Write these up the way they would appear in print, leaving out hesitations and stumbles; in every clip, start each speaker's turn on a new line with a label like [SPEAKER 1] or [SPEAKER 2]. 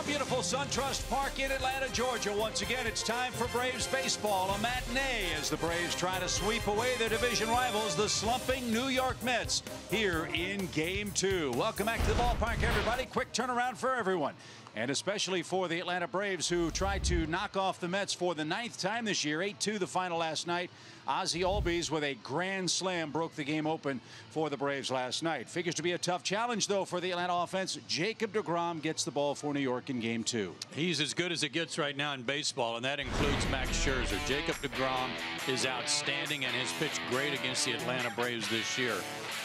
[SPEAKER 1] From beautiful SunTrust Park in Atlanta, Georgia, once again, it's time for Braves baseball. A matinee as the Braves try to sweep away their division rivals, the slumping New York Mets, here in Game 2. Welcome back to the ballpark, everybody. Quick turnaround for everyone, and especially for the Atlanta Braves, who tried to knock off the Mets for the 9th time this year. 8-2 the final last night. Ozzie Albies with a grand slam broke the game open for the Braves last night. Figures to be a tough challenge, though, for the Atlanta offense. Jacob DeGrom gets the ball for New York in Game 2.
[SPEAKER 2] He's as good as it gets right now in baseball, and that includes Max Scherzer. Jacob DeGrom is outstanding and has pitched great against the Atlanta Braves this year.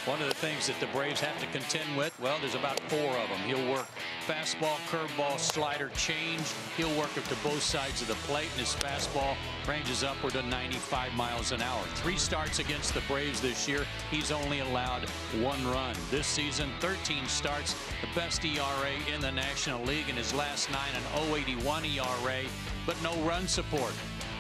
[SPEAKER 2] One of the things that the Braves have to contend with, well, there's about 4 of them. He'll work fastball, curveball, slider, change. He'll work it to both sides of the plate, and his fastball ranges upward to 95 miles an hour. 3 starts against the Braves this year. He's only allowed 1 run. This season, 13 starts, the best ERA in the National League. In his last 9, an 0.81 ERA, but no run support.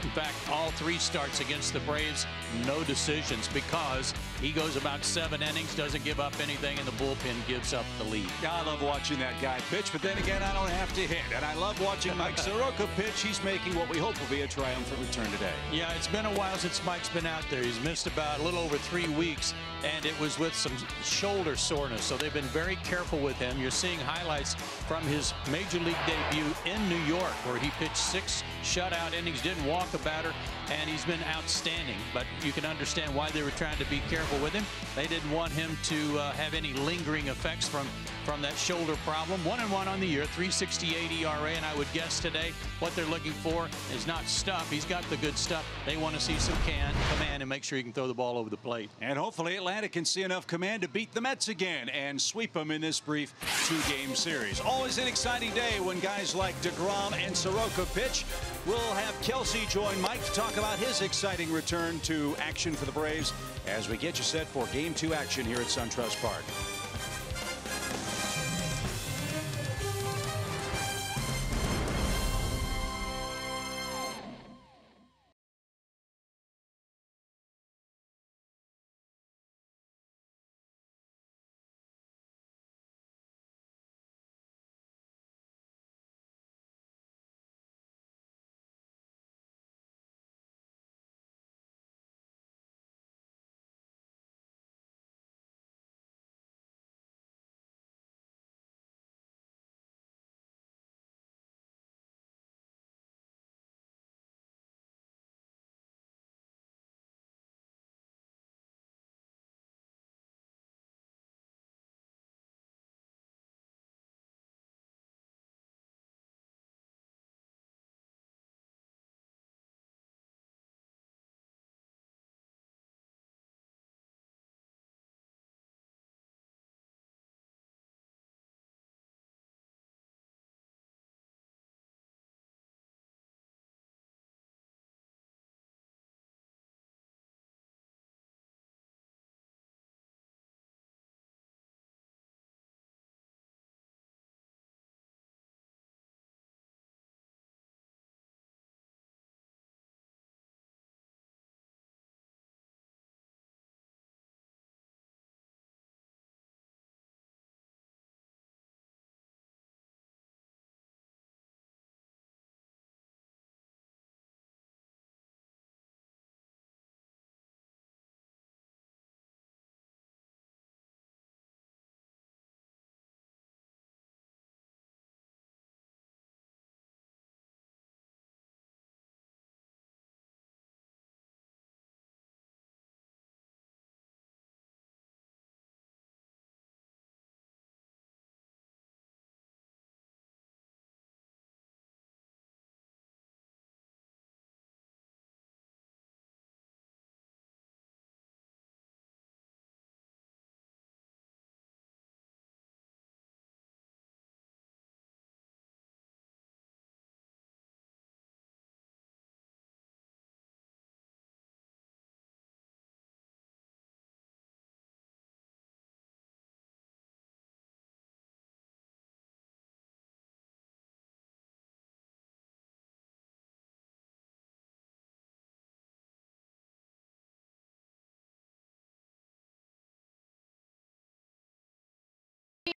[SPEAKER 2] In fact, all 3 starts against the Braves, no decisions, because he goes about 7 innings, doesn't give up anything, and the bullpen gives up the lead.
[SPEAKER 1] I love watching that guy pitch, but then again, I don't have to hit. And I love watching Mike Soroka pitch. He's making what we hope will be a triumphant return today.
[SPEAKER 2] Yeah, it's been a while since Mike's been out there. He's missed about a little over 3 weeks, and it was with some shoulder soreness, so they've been very careful with him. You're seeing highlights from his Major League debut in New York, where he pitched 6 shutout innings, didn't walk a batter, and he's been outstanding. But you can understand why they were trying to be careful with him. They didn't want him to have any lingering effects from that shoulder problem. 1-1 on the year, 3.68 ERA, and I would guess today what they're looking for is not stuff. He's got the good stuff. They want to see some command and make sure he can throw the ball over the plate.
[SPEAKER 1] And hopefully Atlanta can see enough command to beat the Mets again and sweep them in this brief 2-game series. Always an exciting day when guys like DeGrom and Soroka pitch. We'll have Kelsey join Mike to talk about his exciting return to action for the Braves as we get you set for Game 2 action here at SunTrust Park.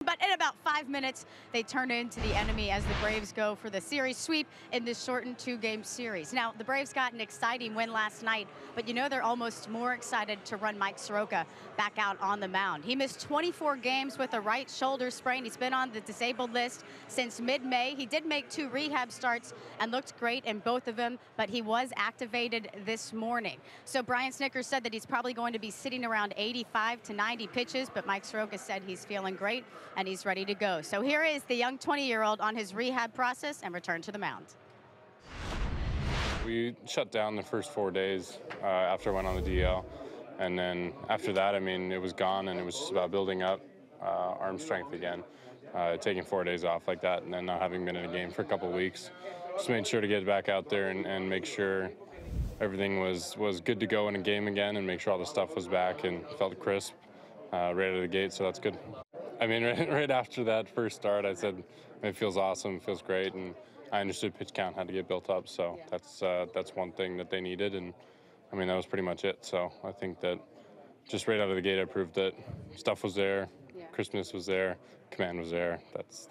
[SPEAKER 3] But in about 5 minutes, they turn into the enemy as the Braves go for the series sweep in this shortened 2-game series. Now, the Braves got an exciting win last night, but you know they're almost more excited to run Mike Soroka back out on the mound. He missed 24 games with a right shoulder sprain. He's been on the disabled list since mid-May. He did make 2 rehab starts and looked great in both of them, but he was activated this morning. So Brian Snitker said that he's probably going to be sitting around 85 to 90 pitches, but Mike Soroka said he's feeling great and he's ready to go. So here is the young 20-year-old on his rehab process and return to the mound.
[SPEAKER 4] We shut down the first 4 days after I went on the DL. And then after that, I mean, it was gone, and it was just about building up arm strength again. Taking 4 days off like that and then not having been in a game for a couple of weeks. Just made sure to get back out there and make sure everything was good to go in a game again, and make sure all the stuff was back and felt crisp right out of the gate, so that's good. I mean, right after that first start, I said, it feels awesome, it feels great, and I understood pitch count had to get built up, so that's one thing that they needed, and I mean, that was pretty much it. So I think that just right out of the gate, I proved that stuff was there, crispness was there, command was there. That was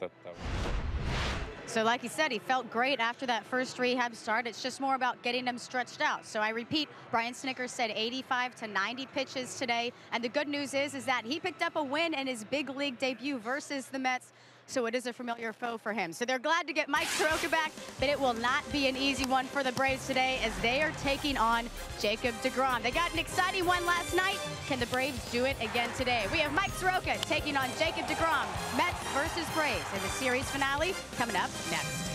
[SPEAKER 3] So like he said, he felt great after that first rehab start. It's just more about getting him stretched out. So I repeat, Brian Snitker said 85 to 90 pitches today. And the good news is that he picked up a win in his big league debut versus the Mets. So it is a familiar foe for him. So they're glad to get Mike Soroka back, but it will not be an easy one for the Braves today as they are taking on Jacob DeGrom. They got an exciting one last night. Can the Braves do it again today? We have Mike Soroka taking on Jacob DeGrom. Mets versus Braves in the series finale coming up next.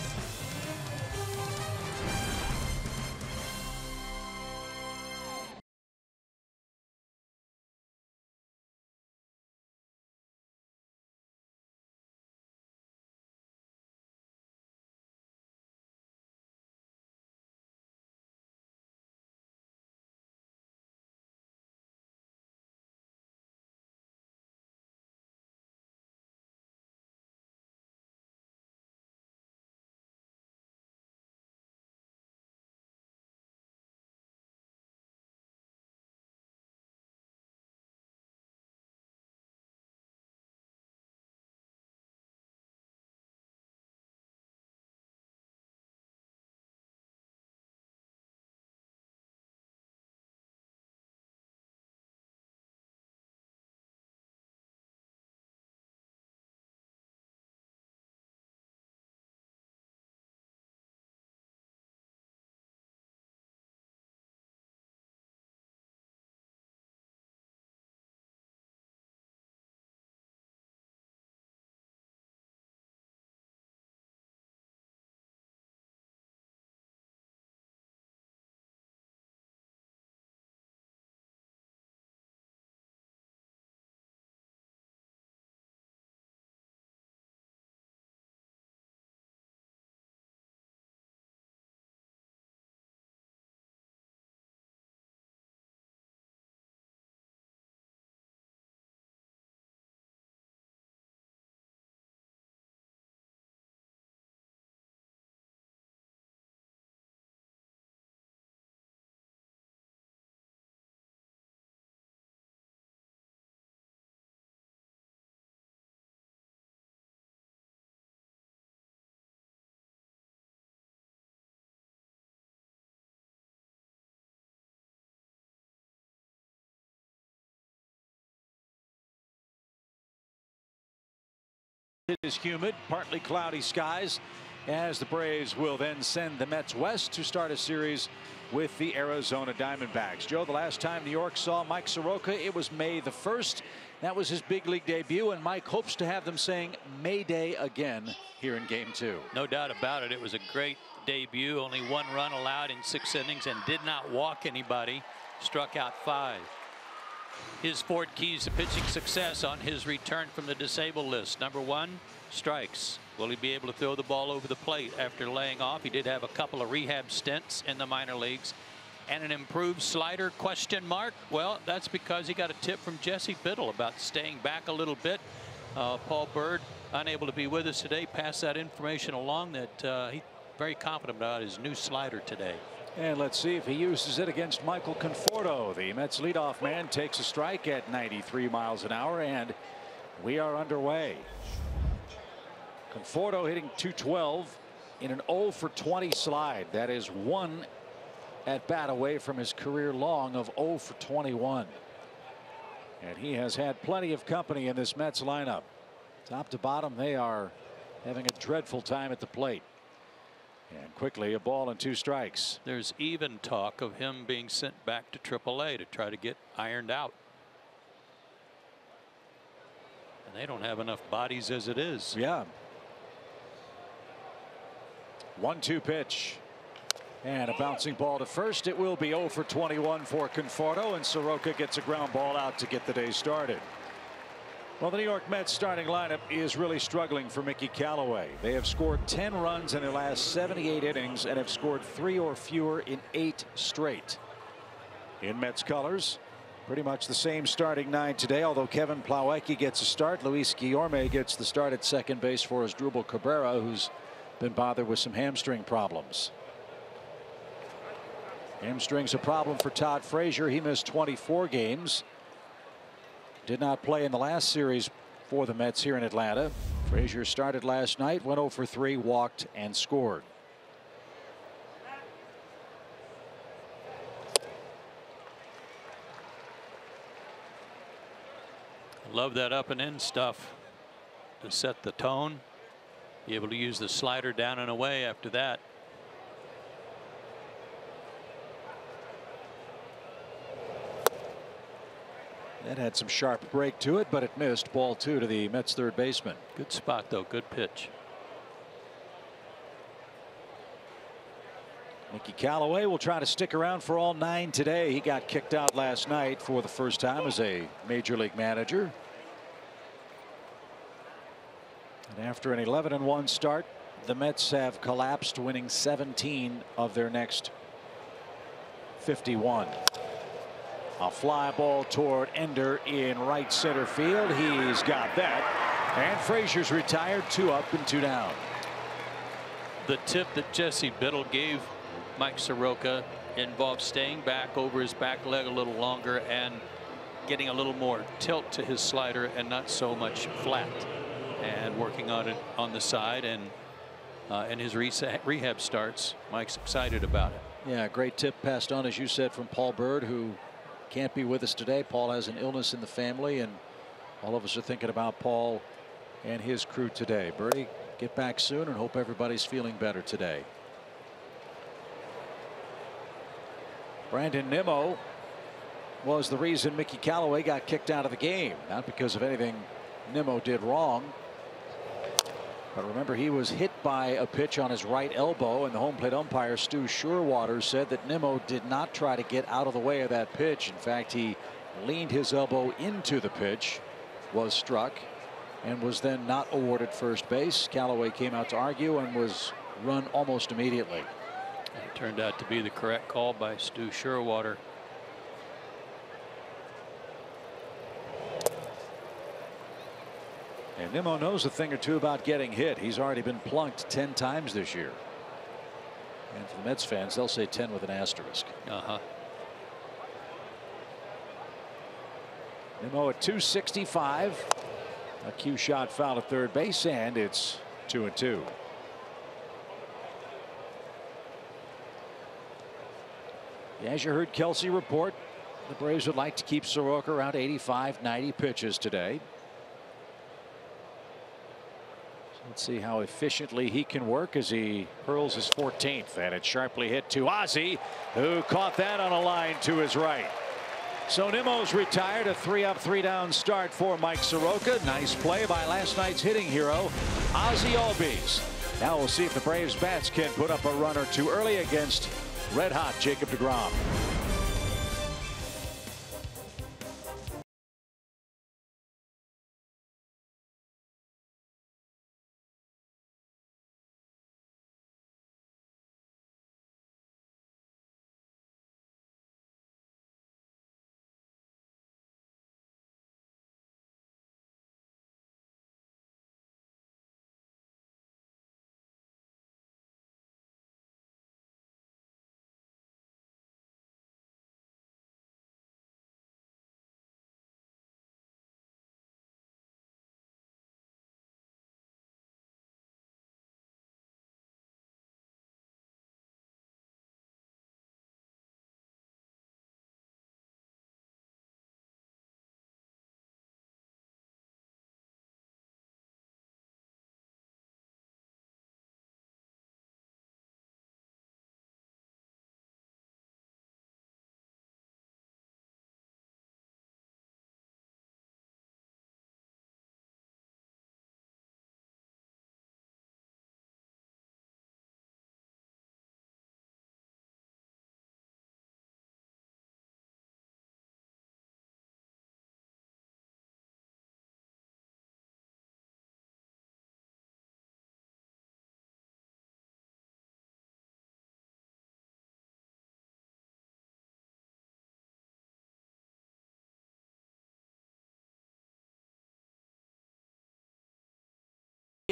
[SPEAKER 1] It is humid, partly cloudy skies as the Braves will then send the Mets west to start a series with the Arizona Diamondbacks. Joe, the last time New York saw Mike Soroka, it was May the 1st. That was his big league debut, and Mike hopes to have them saying Mayday again here in Game 2.
[SPEAKER 2] No doubt about it. It was a great debut. Only 1 run allowed in 6 innings and did not walk anybody. Struck out 5. His 4 keys to pitching success on his return from the disabled list. Number 1, strikes. Will he be able to throw the ball over the plate after laying off? He did have a couple of rehab stints in the minor leagues. And an improved slider, question mark? Well, that's because he got a tip from Jesse Biddle about staying back a little bit. Paul Bird, unable to be with us today, passed that information along that he's very confident about his new slider today.
[SPEAKER 1] And let's see if he uses it against Michael Conforto. The Mets leadoff man takes a strike at 93 miles an hour, and
[SPEAKER 5] We are underway. Conforto hitting .212 in an 0 for 20 slide. That is one at bat away from his career long of 0 for 21. And he has had plenty of company in this Mets lineup. Top to bottom, they are having a dreadful time at the plate. And quickly, a ball and 2 strikes.
[SPEAKER 2] There's even talk of him being sent back to AAA to try to get ironed out. And they don't have enough bodies as it is.
[SPEAKER 5] Yeah. 1-2 pitch. And a bouncing ball to first. It will be 0 for 21 for Conforto, and Soroka gets a ground ball out to get the day started. Well, the New York Mets starting lineup is really struggling for Mickey Callaway. They have scored 10 runs in their last 78 innings and have scored 3 or fewer in 8 straight. In Mets colors, pretty much the same starting 9 today, although Kevin Plawecki gets a start. Luis Guillorme gets the start at second base for Asdrubal Cabrera, who's been bothered with some hamstring problems. Hamstring's a problem for Todd Frazier. He missed 24 games. Did not play in the last series for the Mets here in Atlanta. Frazier started last night, went 0 for 3, walked and scored.
[SPEAKER 2] Love that up and in stuff to set the tone. Be able to use the slider down and away after that.
[SPEAKER 5] That had some sharp break to it, but it missed. Ball 2 to the Mets third baseman.
[SPEAKER 2] Good spot, though. Good pitch.
[SPEAKER 5] Mickey Callaway will try to stick around for all 9 today. He got kicked out last night for the first time as a major league manager. And after an 11-1 start, the Mets have collapsed, winning 17 of their next 51. A fly ball toward Ender in right center field. He's got that. And Frazier's retired. 2 up and 2 down.
[SPEAKER 2] The tip that Jesse Biddle gave Mike Soroka involved staying back over his back leg a little longer and getting a little more tilt to his slider and not so much flat, and working on it on the side. And in his rehab starts, Mike's excited about it.
[SPEAKER 5] Yeah, great tip passed on, as you said, from Paul Bird, who can't be with us today. Paul has an illness in the family, and all of us are thinking about Paul and his crew today. Birdie, get back soon and hope everybody's feeling better today. Brandon Nimmo was the reason Mickey Callaway got kicked out of the game, not because of anything Nimmo did wrong. But remember, he was hit by a pitch on his right elbow, and the home plate umpire, Stu Sherwater, said that Nimmo did not try to get out of the way of that pitch. In fact, he leaned his elbow into the pitch, was struck, and was then not awarded first base. Callaway came out to argue and was run almost immediately.
[SPEAKER 2] It turned out to be the correct call by Stu Sherwater.
[SPEAKER 5] And Nimmo knows a thing or two about getting hit. He's already been plunked 10 times this year. And for the Mets fans, they'll say 10 with an asterisk. Nimmo at 265. A cue shot foul at third base, and it's 2-2. As you heard Kelsey report, the Braves would like to keep Soroka around 85-90 pitches today. Let's see how efficiently he can work as he hurls his 14th, and it's sharply hit to Ozzie, who caught that on a line to his right. So Nimmo's retired. A 3-up, 3-down start for Mike Soroka. Nice play by last night's hitting hero, Ozzie Albies. Now we'll see if the Braves bats can put up a run or two early against red-hot Jacob DeGrom.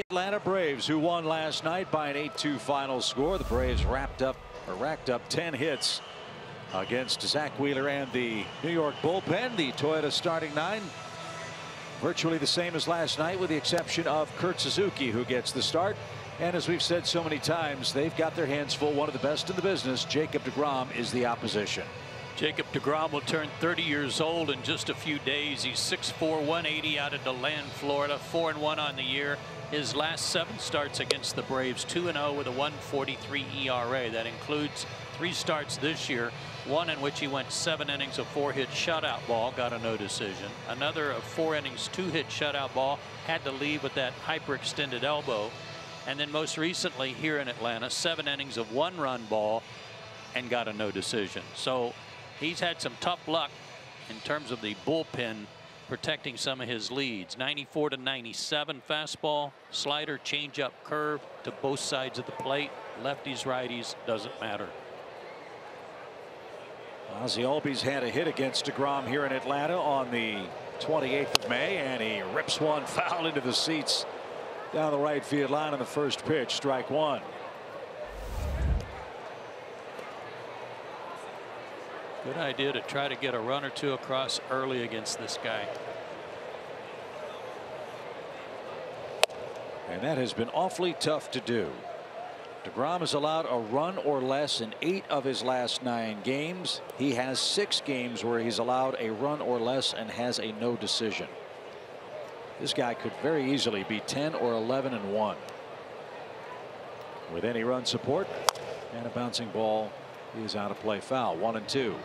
[SPEAKER 5] Atlanta Braves, who won last night by an 8-2 final score. The Braves racked up 10 hits against Zach Wheeler and the New York bullpen. The Toyota starting nine virtually the same as last night, with the exception of Kurt Suzuki, who gets the start. And as we've said so many times, they've got their hands full. One of the best in the business, Jacob DeGrom, is the opposition.
[SPEAKER 2] Jacob DeGrom will turn 30 years old in just a few days. He's 6'4", 180 out of DeLand, Florida, 4-1 on the year. His last 7 starts against the Braves, 2-0 with a 1.43 ERA. That includes 3 starts this year, one in which he went 7 innings of 4-hit shutout ball, got a no decision. Another of 4 innings, 2-hit shutout ball, had to leave with that hyperextended elbow. And then most recently here in Atlanta, 7 innings of 1-run ball and got a no decision. So he's had some tough luck in terms of the bullpen protecting some of his leads. 94 to 97 fastball, slider, changeup, curve to both sides of the plate. Lefties, righties, doesn't matter.
[SPEAKER 5] Ozzie Albies had a hit against DeGrom here in Atlanta on the 28th of May, and he rips one foul into the seats down the right field line on the first pitch. Strike one.
[SPEAKER 2] Good idea to try to get a run or 2 across early against this guy.
[SPEAKER 5] And that has been awfully tough to do. DeGrom has allowed a run or less in 8 of his last 9 games. He has 6 games where he's allowed a run or less and has a no decision. This guy could very easily be 10 or 11-1 with any run support, and a bouncing ball is out of play, foul. 1-2.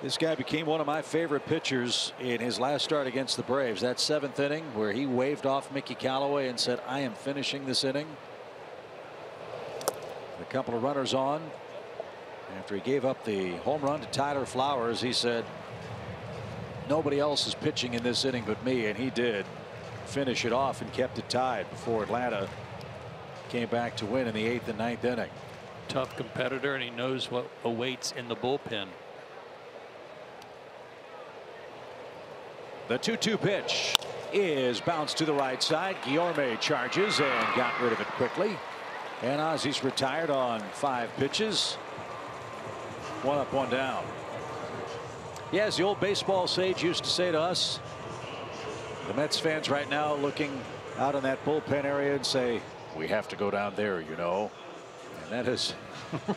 [SPEAKER 5] This guy became one of my favorite pitchers in his last start against the Braves. That 7th inning where he waved off Mickey Callaway and said, "I am finishing this inning." A couple of runners on. After he gave up the home run to Tyler Flowers, he said, "Nobody else is pitching in this inning but me," and he did finish it off and kept it tied before Atlanta came back to win in the 8th and 9th inning.
[SPEAKER 2] Tough competitor, and he knows what awaits in the bullpen.
[SPEAKER 5] The 2-2 pitch is bounced to the right side. Guillorme charges and got rid of it quickly. And Ozzie's retired on 5 pitches. 1 up, 1 down. Yeah, as the old baseball sage used to say to us, the Mets fans right now looking out in that bullpen area and say, "We have to go down there, you know." And that has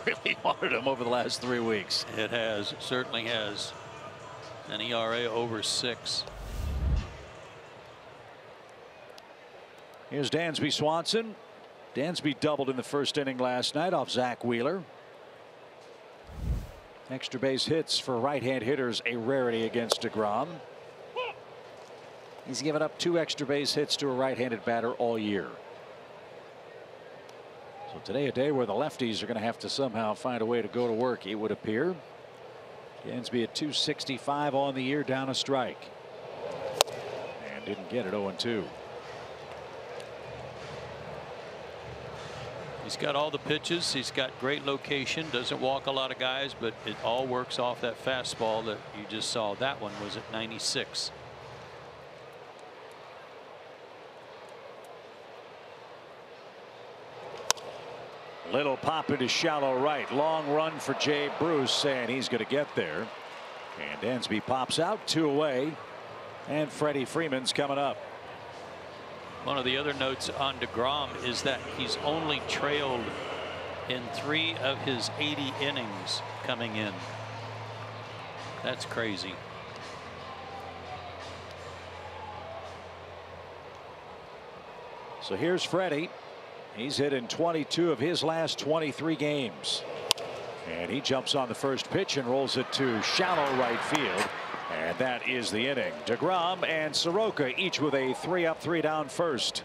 [SPEAKER 5] really haunted them over the last 3 weeks.
[SPEAKER 2] It has, it certainly has. An ERA over 6.
[SPEAKER 5] Here's Dansby Swanson. Dansby doubled in the first inning last night off Zach Wheeler. Extra base hits for right-hand hitters, a rarity against DeGrom. He's given up 2 extra base hits to a right-handed batter all year. So today, a day where the lefties are going to have to somehow find a way to go to work, it would appear. Dansby at 265 on the year, down a strike. And didn't get it. 0-2.
[SPEAKER 2] He's got all the pitches. He's got great location. Doesn't walk a lot of guys, but it all works off that fastball that you just saw. That one was at 96.
[SPEAKER 5] Little pop into shallow right. Long run for Jay Bruce, and he's going to get there. And Dansby pops out, 2 away. And Freddie Freeman's coming up.
[SPEAKER 2] One of the other notes on DeGrom is that he's only trailed in 3 of his 80 innings coming in. That's crazy.
[SPEAKER 5] So here's Freddie. He's hit in 22 of his last 23 games. And he jumps on the first pitch and rolls it to shallow right field. And that is the inning. DeGrom and Soroka each with a 3 up, 3 down first.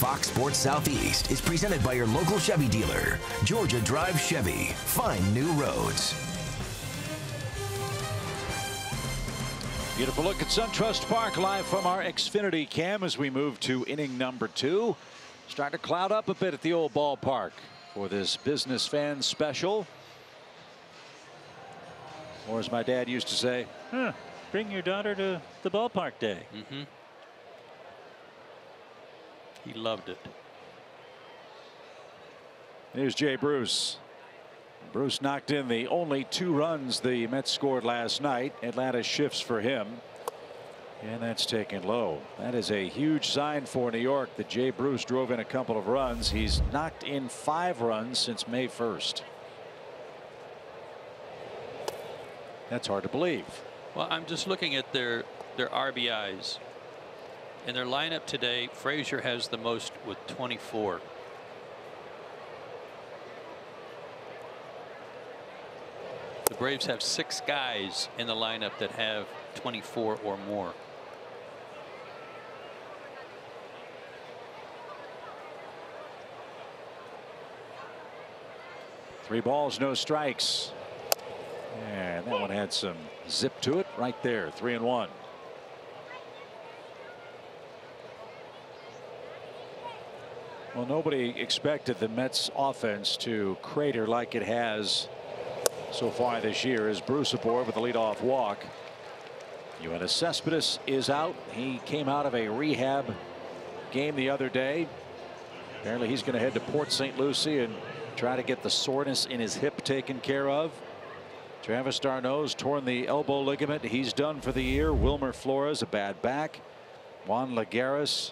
[SPEAKER 6] Fox Sports Southeast is presented by your local Chevy dealer, Georgia Drive Chevy. Find new roads.
[SPEAKER 5] Beautiful look at SunTrust Park live from our Xfinity cam as we move to inning number 2. Starting to cloud up a bit at the old ballpark for this business fan special. Or as my dad used to say,
[SPEAKER 7] bring your daughter to the ballpark day.
[SPEAKER 2] He loved it.
[SPEAKER 5] Here's Jay Bruce. Bruce knocked in the only 2 runs the Mets scored last night. Atlanta shifts for him. And that's taken low. That is a huge sign for New York that Jay Bruce drove in a couple of runs. He's knocked in 5 runs since May 1st. That's hard to believe.
[SPEAKER 2] Well, I'm just looking at their RBIs. In their lineup today, Frazier has the most with 24. The Braves have 6 guys in the lineup that have 24 or more.
[SPEAKER 5] Three balls, no strikes. And that one had some zip to it right there. 3-1. Well, nobody expected the Mets offense to crater like it has so far this year as Bruce aboard with a leadoff walk. Yoenis Cespedes is out. He came out of a rehab game the other day. Apparently he's going to head to Port St. Lucie and try to get the soreness in his hip taken care of. Travis d'Arnaud's torn the elbow ligament. He's done for the year. Wilmer Flores, a bad back. Juan Lagares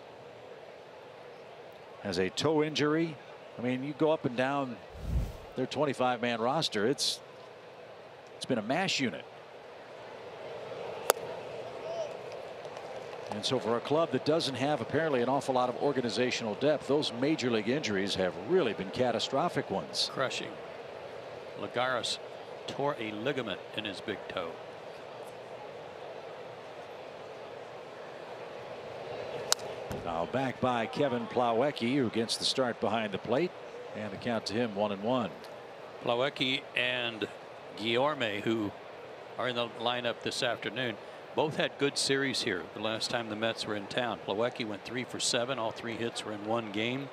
[SPEAKER 5] has a toe injury. I mean, you go up and down their 25-man roster. It's been a mash unit. And so for a club that doesn't have apparently an awful lot of organizational depth, those major league injuries have really been catastrophic ones.
[SPEAKER 2] Crushing. Lagares tore a ligament in his big toe.
[SPEAKER 5] Now back by Kevin Plawecki, who gets the start behind the plate, and the count to him 1-1.
[SPEAKER 2] Plawecki and Guillorme, who are in the lineup this afternoon, both had good series here the last time the Mets were in town. Plawecki went 3 for 7. All 3 hits were in one game.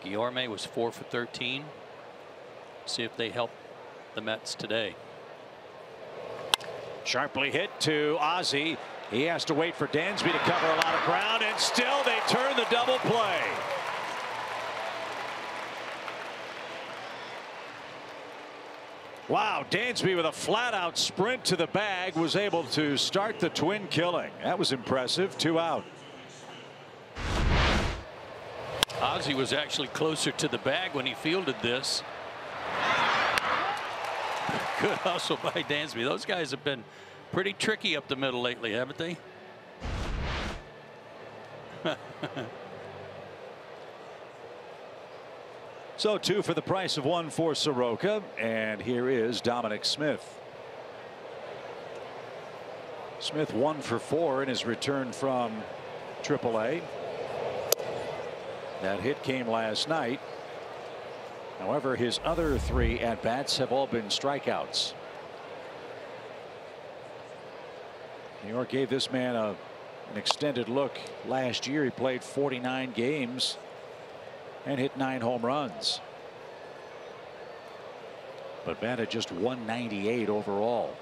[SPEAKER 2] Guillorme was 4 for 13. See if they help the Mets today.
[SPEAKER 5] Sharply hit to Ozzie. He has to wait for Dansby to cover a lot of ground, and still they turn the double play. Wow, Dansby with a flat-out sprint to the bag was able to start the twin killing. That was impressive. 2 out.
[SPEAKER 2] Ozzie was actually closer to the bag when he fielded this. Good hustle by Dansby. Those guys have been pretty tricky up the middle lately, haven't they?
[SPEAKER 5] So 2 for the price of 1 for Soroka, and here is Dominic Smith. Smith 1 for 4 in his return from AAA. That hit came last night. However, his other 3 at-bats have all been strikeouts. New York gave this man an extended look last year. He played 49 games and hit 9 home runs, but batted just 198 overall.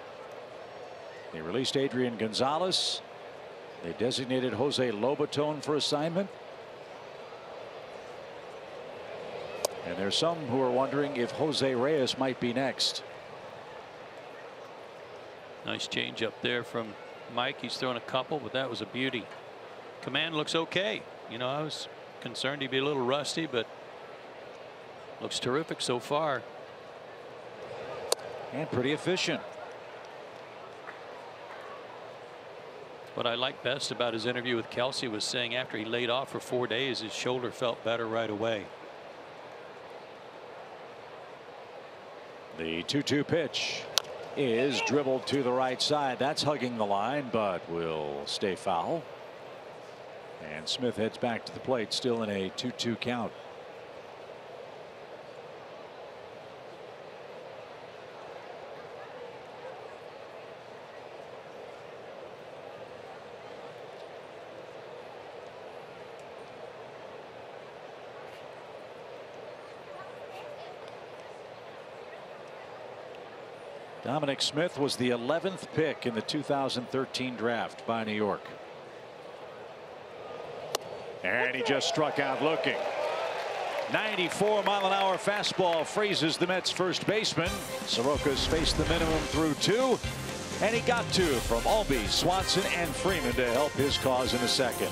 [SPEAKER 5] They released Adrian Gonzalez. They designated Jose Lobaton for assignment. And there's some who are wondering if Jose Reyes might be next.
[SPEAKER 2] Nice change up there from Mike. He's thrown a couple, but that was a beauty. Command looks okay. You know, I was concerned he'd be a little rusty, but looks terrific so far.
[SPEAKER 5] And pretty efficient.
[SPEAKER 2] What I like best about his interview with Kelsey was saying after he laid off for 4 days, his shoulder felt better right away.
[SPEAKER 5] The 2-2 pitch is dribbled to the right side. That's hugging the line, but will stay foul. And Smith heads back to the plate, still in a 2-2 count. Dominic Smith was the 11th pick in the 2013 draft by New York. And he just struck out looking. 94-mile-an-hour fastball freezes the Mets first baseman. Soroka's faced the minimum through 2. And he got 2 from Albies, Swanson, and Freeman to help his cause in the second.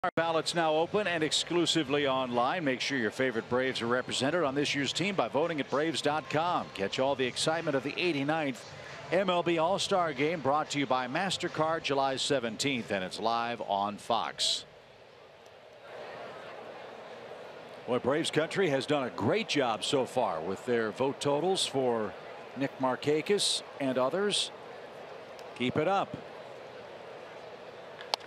[SPEAKER 5] Our ballots now open and exclusively online. Make sure your favorite Braves are represented on this year's team by voting at Braves.com. Catch all the excitement of the 89th MLB All-Star Game, brought to you by MasterCard, July 17th, and it's live on Fox. Boy, Braves country has done a great job so far with their vote totals for Nick Markakis and others. Keep it up.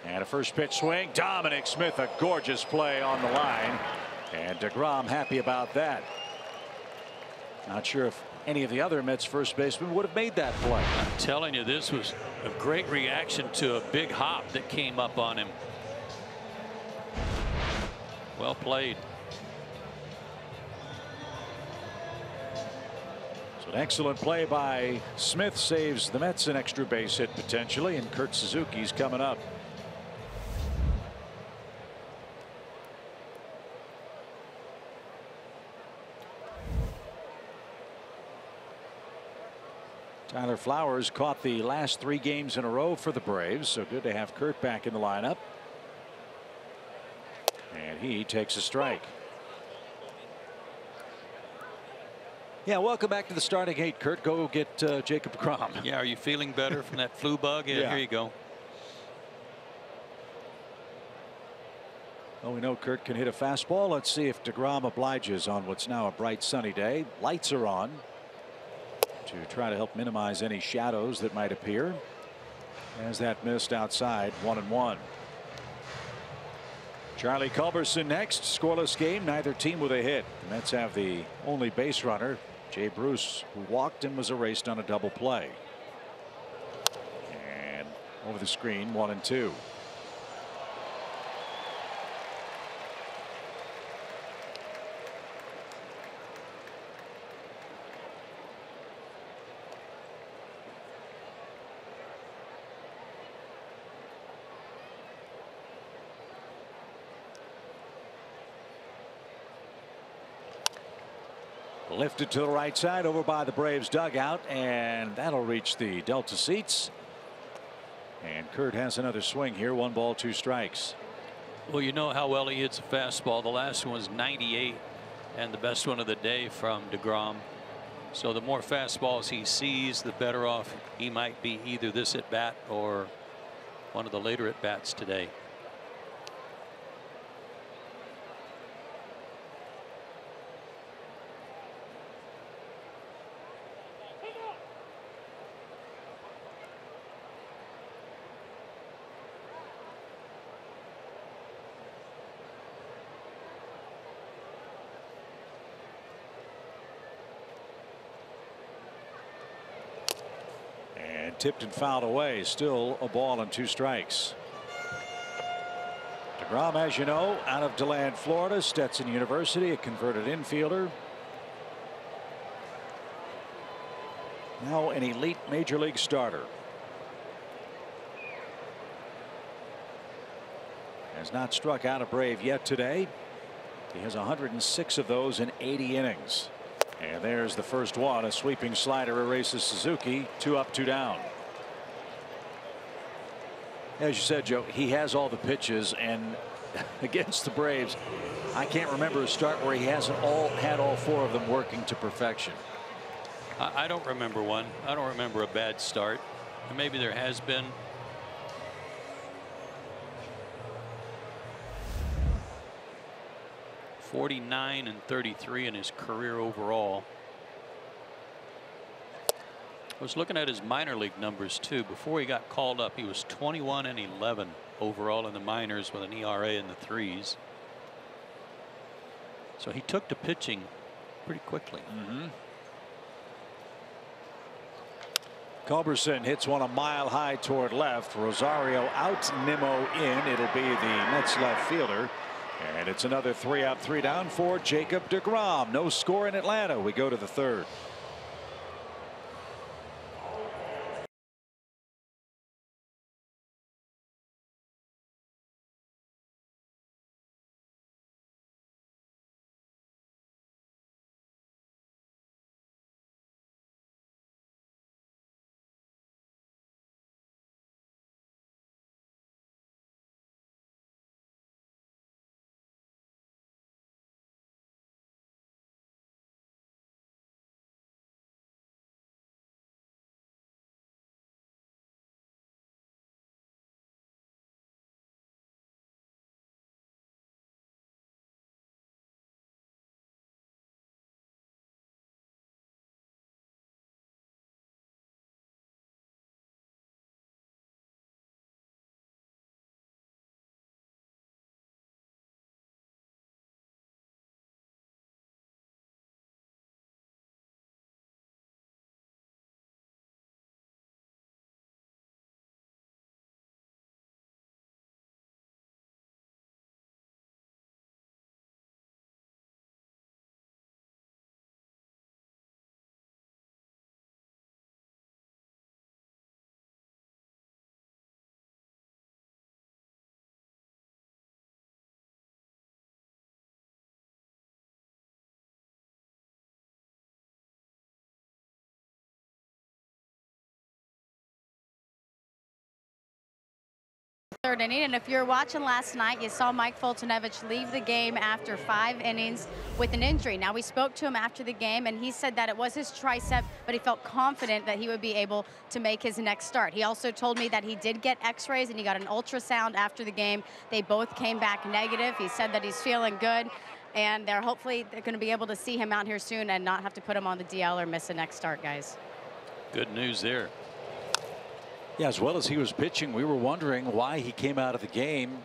[SPEAKER 5] And a first pitch swing. Dominic Smith, a gorgeous play on the line. And DeGrom happy about that. Not sure if any of the other Mets first basemen would have made that play.
[SPEAKER 2] I'm telling you, this was a great reaction to a big hop that came up on him. Well played.
[SPEAKER 5] So an excellent play by Smith saves the Mets an extra base hit potentially, and Kurt Suzuki's coming up. Tyler Flowers caught the last 3 games in a row for the Braves, so good to have Kurt back in the lineup. And he takes a strike. Yeah, welcome back to the starting 8, Kurt. Go get Jacob DeGrom.
[SPEAKER 2] Yeah, are you feeling better from that flu bug? Yeah, here you go.
[SPEAKER 5] Well, we know Kurt can hit a fastball. Let's see if DeGrom obliges on what's now a bright sunny day. Lights are on to try to help minimize any shadows that might appear. As that missed outside, 1-1. Charlie Culberson next. Scoreless game, neither team with a hit. The Mets have the only base runner, Jay Bruce, who walked and was erased on a double play. And over the screen, 1-2. Lifted to the right side over by the Braves dugout, and that'll reach the Delta seats. And Kurt has another swing here. 1 ball, 2 strikes.
[SPEAKER 2] Well, you know how well he hits a fastball. The last one was 98. and the best one of the day from DeGrom. So the more fastballs he sees, the better off he might be either this at bat or one of the later at bats today.
[SPEAKER 5] Tipped and fouled away. Still a ball and 2 strikes. DeGrom, as you know, out of DeLand, Florida, Stetson University, a converted infielder. Now an elite major league starter. Has not struck out a Brave yet today. He has 106 of those in 80 innings. And there's the first one. A sweeping slider erases Suzuki. 2 up, 2 down. As you said, Joe, he has all the pitches, and against the Braves, I can't remember a start where he hasn't had all 4 of them working to perfection.
[SPEAKER 2] I don't remember one. I don't remember a bad start. And maybe there has been. .49 and 33 in his career overall. I was looking at his minor league numbers too. Before he got called up, he was 21 and 11 overall in the minors with an ERA in the 3s. So he took to pitching pretty quickly.
[SPEAKER 5] Culberson hits one a mile high toward left. Rosario out, Nimmo in. It'll be the Mets left fielder. And it's another 3 up, 3 down for Jacob DeGrom. No score in Atlanta. We go to the 3rd.
[SPEAKER 3] Third inning, and if you were watching last night, you saw Mike Foltynewicz leave the game after 5 innings with an injury. Now, we spoke to him after the game, and he said that it was his tricep, but he felt confident that he would be able to make his next start. He also told me that he did get x-rays and he got an ultrasound after the game. They both came back negative. He said that he's feeling good, and they're hopefully going to be able to see him out here soon and not have to put him on the DL or miss the next start, guys.
[SPEAKER 2] Good news there.
[SPEAKER 5] Yeah, as well as he was pitching, we were wondering why he came out of the game.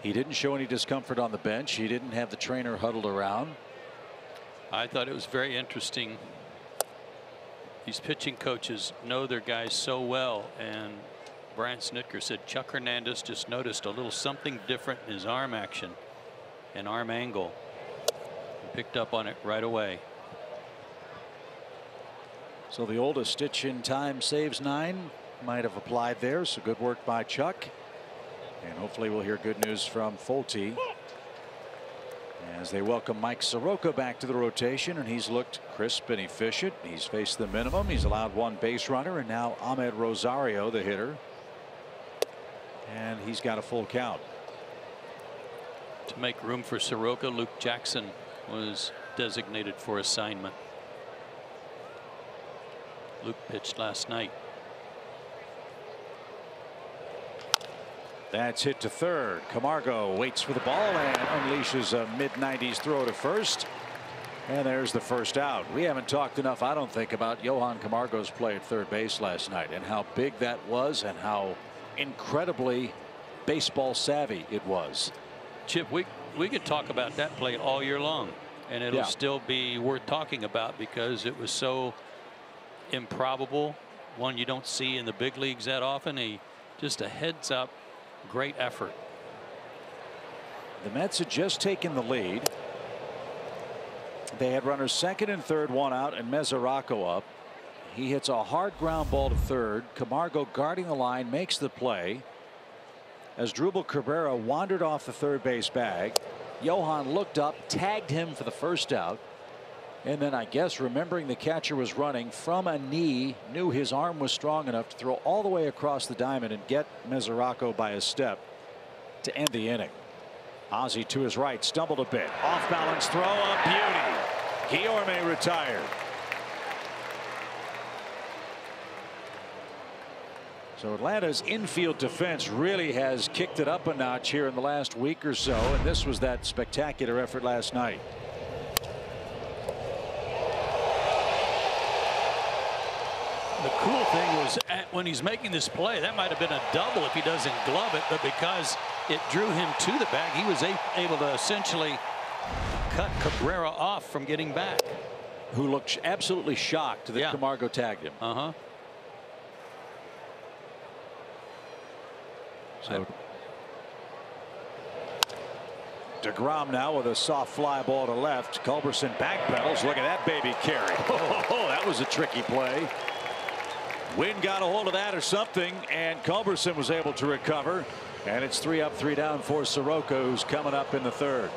[SPEAKER 5] He didn't show any discomfort on the bench. He didn't have the trainer huddled around.
[SPEAKER 2] I thought it was very interesting. These pitching coaches know their guys so well, and Brian Snitker said Chuck Hernandez just noticed a little something different in his arm action and arm angle. He picked up on it right away.
[SPEAKER 5] So the oldest stitch in time saves 9. Might have applied there, so good work by Chuck. And hopefully we'll hear good news from Folty as they welcome Mike Soroka back to the rotation, and he's looked crisp and efficient. He's faced the minimum. He's allowed 1 base runner, and now Ahmed Rosario, the hitter, and he's got a full count.
[SPEAKER 2] To make room for Soroka, Luke Jackson was designated for assignment. Luke pitched last night.
[SPEAKER 5] That's hit to third. Camargo waits for the ball and unleashes a mid-90s throw to first. And there's the first out. We haven't talked enough, I don't think, about Johan Camargo's play at third base last night and how big that was and how incredibly baseball savvy it was.
[SPEAKER 2] Chip, we could talk about that play all year long, and it'll still be worth talking about because it was so improbable. One you don't see in the big leagues that often. Just a heads up, great effort.
[SPEAKER 5] The Mets had just taken the lead. They had runners second and third, one out, and Mesoraco up. He hits a hard ground ball to third. Camargo guarding the line makes the play. As Drupal Cabrera wandered off the third base bag, Johan looked up, tagged him for the first out, and then I guess remembering the catcher was running from a knee, knew his arm was strong enough to throw all the way across the diamond and get Mesoraco by a step to end the inning. Ozzie to his right, stumbled a bit, off balance throw, a beauty. Guillorme retired. So Atlanta's infield defense really has kicked it up a notch here in the last week or so, and this was that spectacular effort last night.
[SPEAKER 2] The cool thing was when he's making this play, that might have been a double if he doesn't glove it, but because it drew him to the bag, he was able to essentially cut Cabrera off from getting back.
[SPEAKER 5] Who looked absolutely shocked that Camargo tagged him. So DeGrom now with a soft fly ball to left. Culberson backpedals. Look at that baby carry. Oh, that was a tricky play. Wynn got a hold of that or something, and Culberson was able to recover. And it's 3 up, 3 down for Soroka, who's coming up in the third.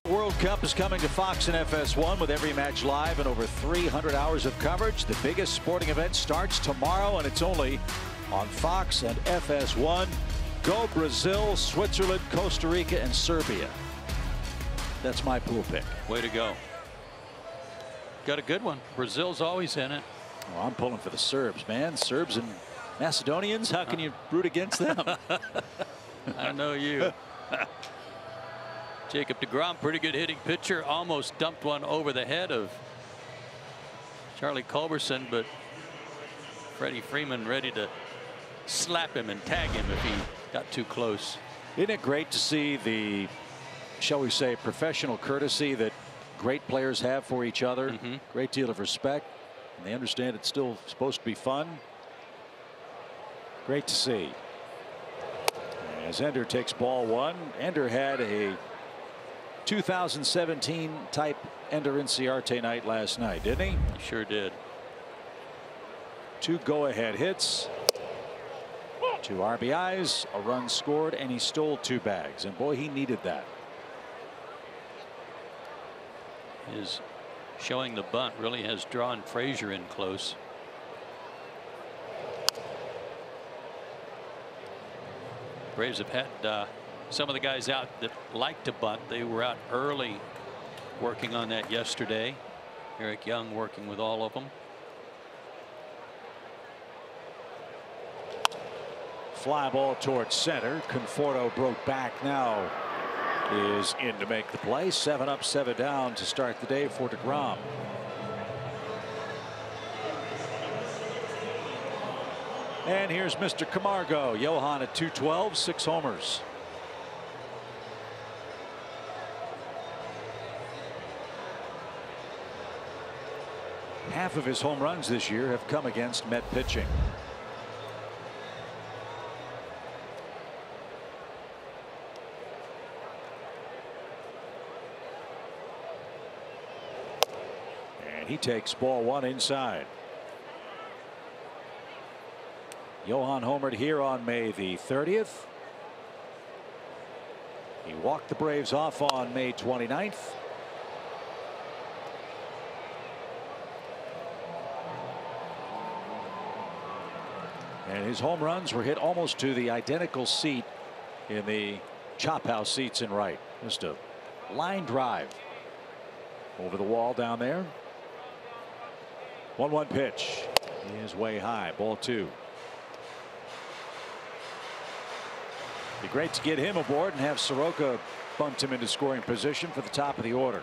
[SPEAKER 5] World Cup is coming to Fox and FS1 with every match live and over 300 hours of coverage. The biggest sporting event starts tomorrow, and it's only on Fox and FS1. Go Brazil, Switzerland, Costa Rica, and Serbia. That's my pool pick.
[SPEAKER 2] Way to go. Got a good one. Brazil's always in it.
[SPEAKER 5] Well, I'm pulling for the Serbs, man. Serbs and Macedonians, how can you root against them?
[SPEAKER 2] I know you. Jacob DeGrom, pretty good hitting pitcher, almost dumped one over the head of Charlie Culberson, but Freddie Freeman ready to slap him and tag him if he got too close.
[SPEAKER 5] Isn't it great to see the, shall we say, professional courtesy that great players have for each other? Great deal of respect, and they understand it's still supposed to be fun. Great to see. As Ender takes ball one. Ender had a 2017 type Ender Inciarte night last night, didn't he?
[SPEAKER 2] He sure did.
[SPEAKER 5] 2 go-ahead hits, 2 RBIs, a run scored, and he stole 2 bags. And boy, he needed that.
[SPEAKER 2] His showing the bunt really has drawn Frazier in close. Braves have had some of the guys out that like to bunt. They were out early working on that yesterday. Eric Young working with all of them.
[SPEAKER 5] Fly ball towards center. Conforto broke back, now is in to make the play. 7 up, 7 down to start the day for DeGrom. And here's Mr. Camargo. Johan at 212, 6 homers. Half of his home runs this year have come against Met pitching. And he takes ball one inside. Johan homered here on May the 30th. He walked the Braves off on May 29th. And his home runs were hit almost to the identical seat in the chop house seats in right. Just a line drive over the wall down there. 1-1 pitch. He is way high. Ball 2. Be great to get him aboard and have Soroka bunt him into scoring position for the top of the order.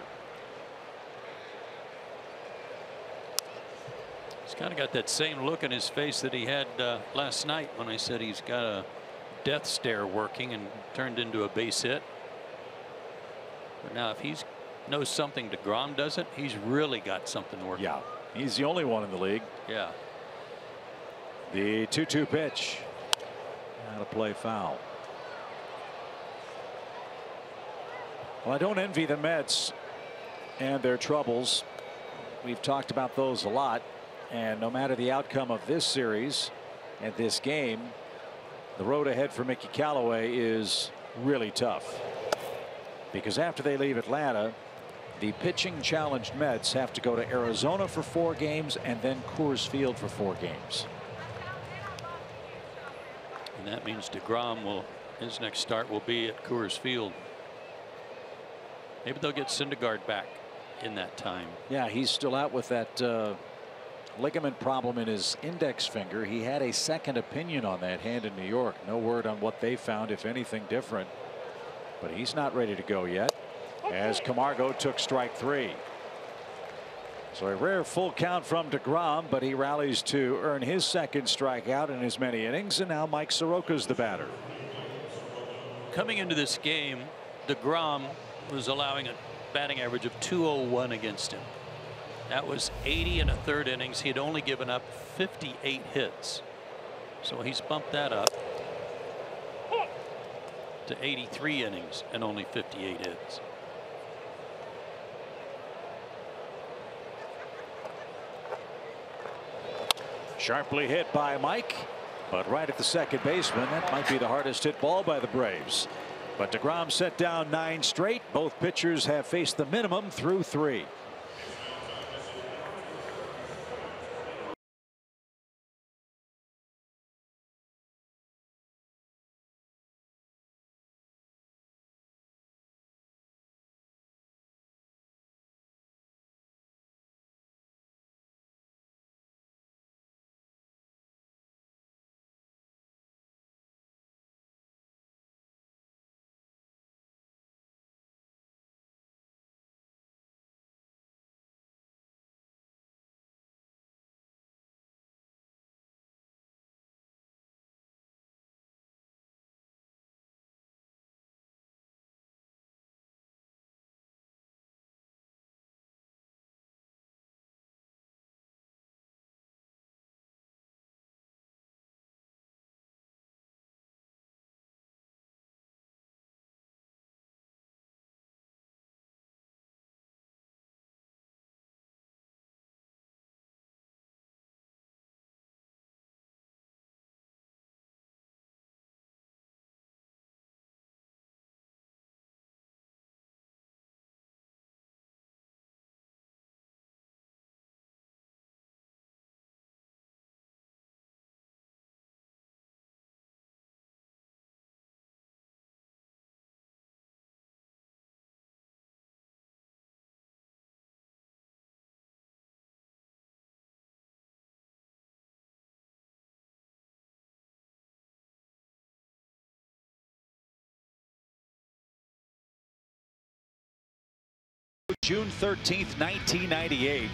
[SPEAKER 2] He's kind of got that same look in his face that he had last night when I said he's got a death stare working and turned into a base hit. But now if he knows something DeGrom doesn't, he's really got something working.
[SPEAKER 5] Yeah, he's the only one in the league.
[SPEAKER 2] Yeah.
[SPEAKER 5] The 2-2 pitch. Out of play, foul. Well, I don't envy the Mets and their troubles. We've talked about those a lot. And no matter the outcome of this series and this game, the road ahead for Mickey Callaway is really tough. Because after they leave Atlanta, the pitching challenged Mets have to go to Arizona for 4 games and then Coors Field for 4 games.
[SPEAKER 2] And that means DeGrom his next start will be at Coors Field. Maybe they'll get Syndergaard back in that time.
[SPEAKER 5] Yeah, he's still out with that ligament problem in his index finger. He had a second opinion on that hand in New York. No word on what they found, if anything different. But he's not ready to go yet, as Camargo took strike 3. So a rare full count from DeGrom, but he rallies to earn his second strikeout in as many innings. And now Mike Soroka's the batter.
[SPEAKER 2] Coming into this game, DeGrom was allowing a batting average of .201 against him. That was 80 and a third innings. He had only given up 58 hits. So he's bumped that up to 83 innings and only 58 hits.
[SPEAKER 5] Sharply hit by Mike, but right at the second baseman. That might be the hardest hit ball by the Braves. But DeGrom set down 9 straight. Both pitchers have faced the minimum through 3. June 13th, 1998.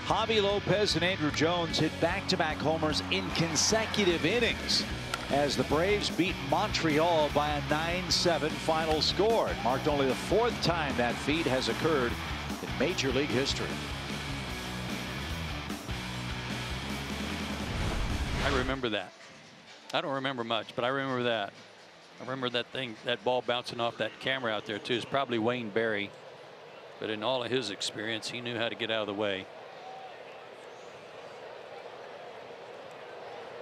[SPEAKER 5] Javi Lopez and Andrew Jones hit back-to-back homers in consecutive innings as the Braves beat Montreal by a 9-7 final score. It marked only the 4th time that feat has occurred in Major League history.
[SPEAKER 2] I remember that. I don't remember much, but I remember that. I remember that ball bouncing off that camera out there too. It's probably Wayne Berry, but in all of his experience, he knew how to get out of the way.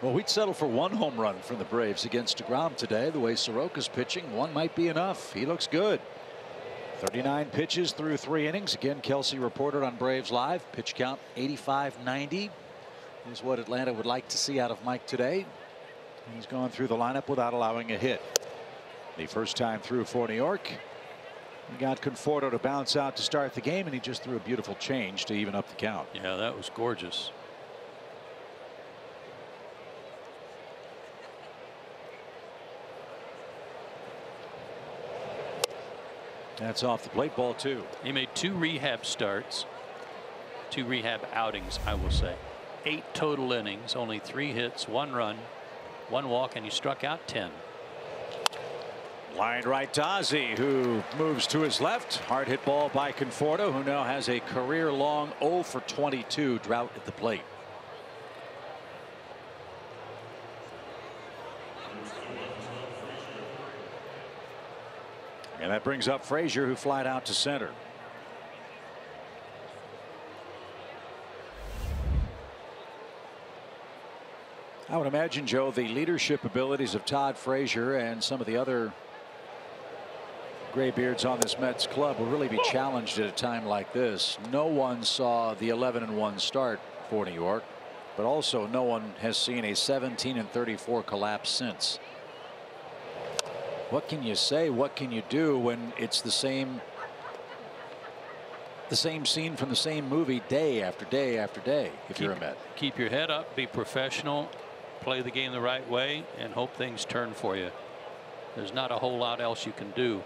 [SPEAKER 5] Well, we'd settle for 1 home run from the Braves against DeGrom today. The way Soroka's pitching, 1 might be enough. He looks good. 39 pitches through 3 innings. Again, Kelsey reported on Braves Live. Pitch count 85-90 is what Atlanta would like to see out of Mike today. He's gone through the lineup without allowing a hit. The first time through for New York. He got Conforto to bounce out to start the game, and he just threw a beautiful change to even up the count.
[SPEAKER 2] Yeah, that was gorgeous.
[SPEAKER 5] That's off the plate, ball 2.
[SPEAKER 2] He made 2 rehab starts, 2 rehab outings, I will say. 8 total innings, only 3 hits, 1 run, 1 walk, and he struck out 10.
[SPEAKER 5] Line right to Ozzie, who moves to his left. Hard hit ball by Conforto, who now has a career-long 0 for 22 drought at the plate. And that brings up Frazier, who flied out to center. I would imagine, Joe, the leadership abilities of Todd Frazier and some of the other graybeards on this Mets club will really be challenged at a time like this. No one saw the 11-1 start for New York, but also no one has seen a 17-34 collapse since. What can you say? What can you do when it's the same scene from the same movie day after day after day if you're a Met?
[SPEAKER 2] Keep your head up, be professional, play the game the right way, and hope things turn for you. There's not a whole lot else you can do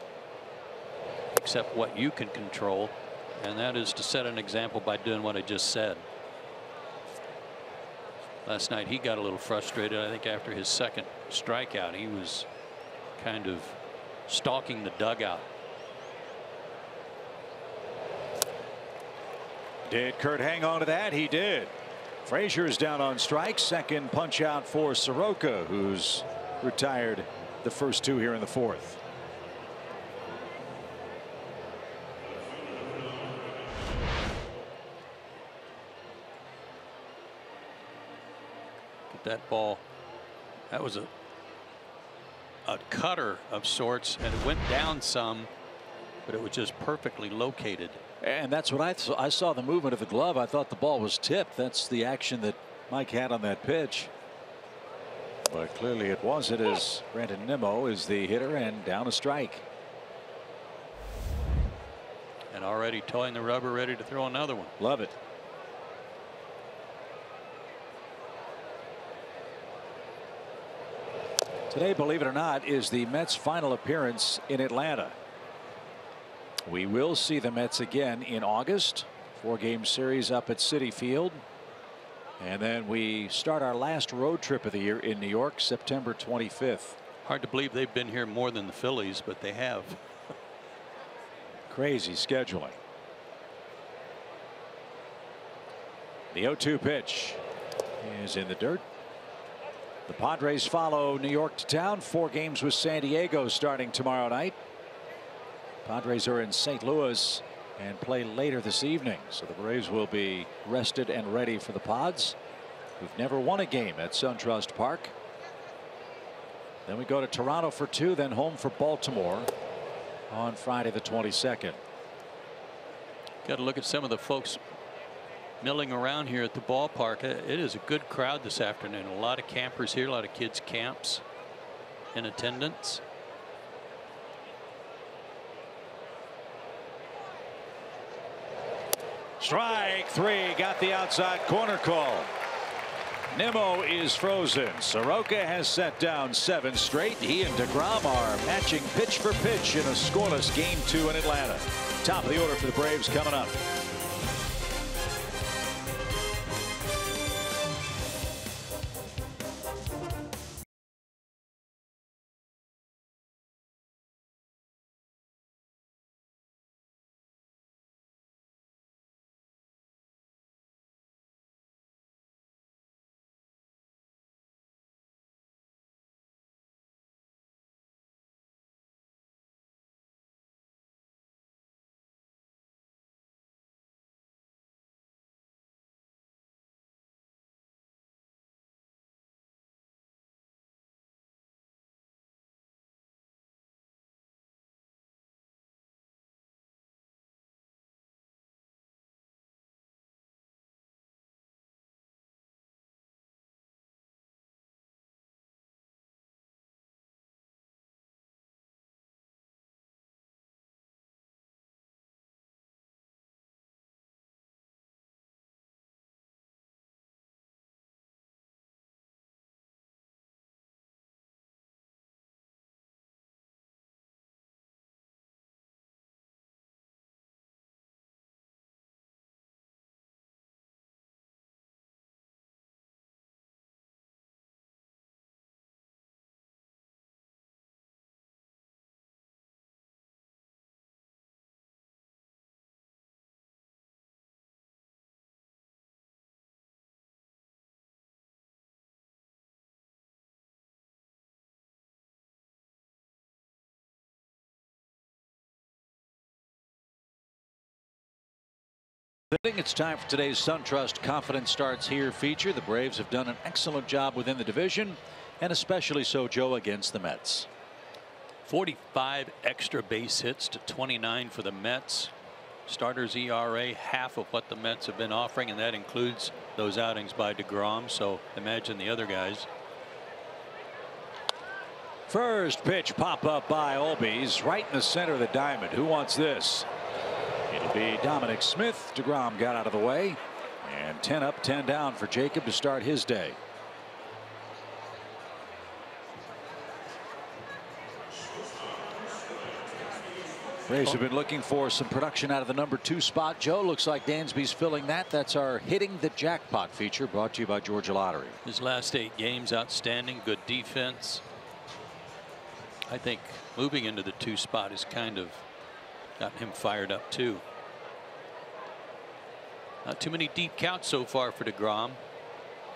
[SPEAKER 2] except what you can control, and that is to set an example by doing what I just said. Last night he got a little frustrated. I think after his 2nd strikeout, he was kind of stalking the dugout.
[SPEAKER 5] Did Kurt hang on to that? He did. Frazier is down on strikes. 2nd punch out for Soroka, who's retired the first 2 here in the 4th.
[SPEAKER 2] Get that ball. That was a cutter of sorts, and it went down some, but it was just perfectly located.
[SPEAKER 5] And that's what I saw the movement of the glove. I thought the ball was tipped. That's the action that Mike had on that pitch. But clearly it wasn't, as Brandon Nimmo is the hitter and down a strike.
[SPEAKER 2] And already toeing the rubber, ready to throw another one.
[SPEAKER 5] Love it. Today, believe it or not, is the Mets' final appearance in Atlanta. We will see the Mets again in August. 4-game series up at Citi Field. And then we start our last road trip of the year in New York, September 25th.
[SPEAKER 2] Hard to believe they've been here more than the Phillies, but they have.
[SPEAKER 5] Crazy scheduling. The 0-2 pitch is in the dirt. The Padres follow New York to town. 4 games with San Diego starting tomorrow night. Padres are in St. Louis and play later this evening, so the Braves will be rested and ready for the Pods, who've never won a game at SunTrust Park. Then we go to Toronto for 2, then home for Baltimore on Friday the 22nd.
[SPEAKER 2] Got to look at some of the folks milling around here at the ballpark. It is a good crowd this afternoon. A lot of campers here, a lot of kids' camps in attendance.
[SPEAKER 5] Strike 3, got the outside corner call. Nimmo is frozen. Soroka has set down 7 straight. He and DeGrom are matching pitch for pitch in a scoreless Game 2 in Atlanta. Top of the order for the Braves coming up. It's time for today's SunTrust Confidence Starts Here feature. The Braves have done an excellent job within the division, and especially so, Joe, against the Mets.
[SPEAKER 2] 45 extra base hits to 29 for the Mets. Starters ERA half of what the Mets have been offering, and that includes those outings by DeGrom. So imagine the other guys.
[SPEAKER 5] First pitch pop up by Albies right in the center of the diamond. Who wants this? It'll be Dominic Smith. DeGrom got out of the way, and 10 up 10 down for Jacob to start his day. Braves have been looking for some production out of the number 2 spot. Joe, looks like Dansby's filling that. That's our Hitting the Jackpot feature, brought to you by Georgia Lottery.
[SPEAKER 2] His last 8 games, outstanding, good defense. I think moving into the 2 spot has kind of got him fired up too. Not too many deep counts so far for DeGrom.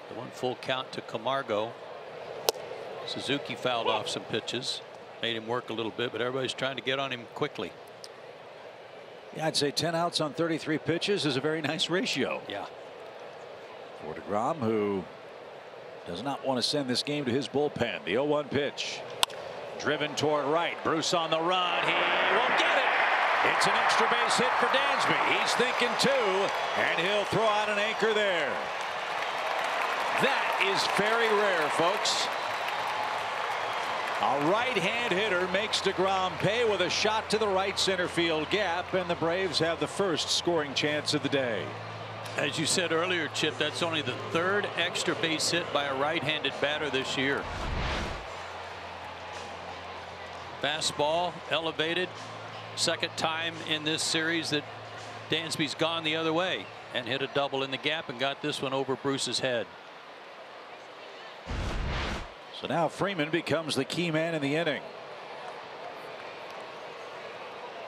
[SPEAKER 2] The 1 full count to Camargo. Suzuki fouled off some pitches, made him work a little bit, but everybody's trying to get on him quickly.
[SPEAKER 5] Yeah, I'd say 10 outs on 33 pitches is a very nice ratio.
[SPEAKER 2] Yeah.
[SPEAKER 5] For DeGrom, who does not want to send this game to his bullpen. The 0-1 pitch. Driven toward right. Bruce on the run. He won't get it. It's an extra base hit for Dansby. He's thinking 2, and he'll throw out an anchor there. That is very rare, folks. A right-hand hitter makes DeGrom pay with a shot to the right center field gap, and the Braves have the first scoring chance of the day.
[SPEAKER 2] As you said earlier, Chip, that's only the 3rd extra base hit by a right-handed batter this year. Fastball elevated. 2nd time in this series that Dansby's gone the other way and hit a double in the gap and got this one over Bruce's head.
[SPEAKER 5] So now Freeman becomes the key man in the inning.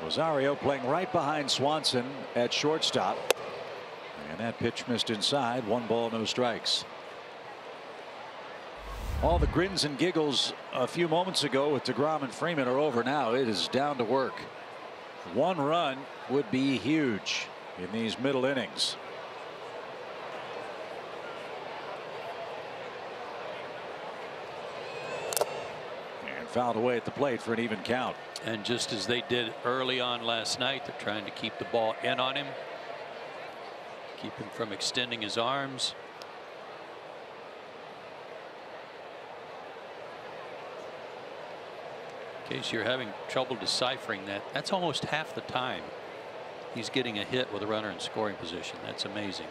[SPEAKER 5] Rosario playing right behind Swanson at shortstop, and that pitch missed inside. 1 ball, no strikes. All the grins and giggles a few moments ago with DeGrom and Freeman are over now. It is down to work. 1 run would be huge in these middle innings. And fouled away at the plate for an even count.
[SPEAKER 2] And just as they did early on last night, they're trying to keep the ball in on him, keep him from extending his arms. In case you're having trouble deciphering that, that's almost half the time he's getting a hit with a runner in scoring position. That's amazing.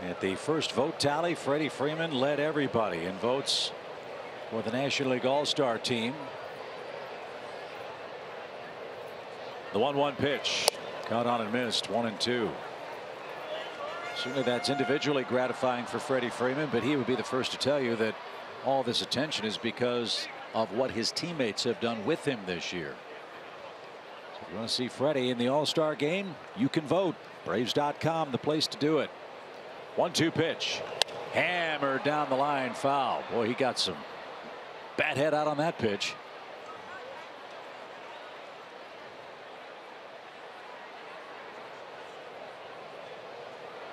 [SPEAKER 5] At the first vote tally, Freddie Freeman led everybody in votes for the National League All-Star team. The 1-1 pitch, caught on and missed, 1-2. Certainly that's individually gratifying for Freddie Freeman, but he would be the first to tell you that all this attention is because of what his teammates have done with him this year. So if you want to see Freddie in the All-Star game, you can vote. Braves.com, the place to do it. 1-2 pitch, hammered down the line, foul. Boy, he got some bat head out on that pitch.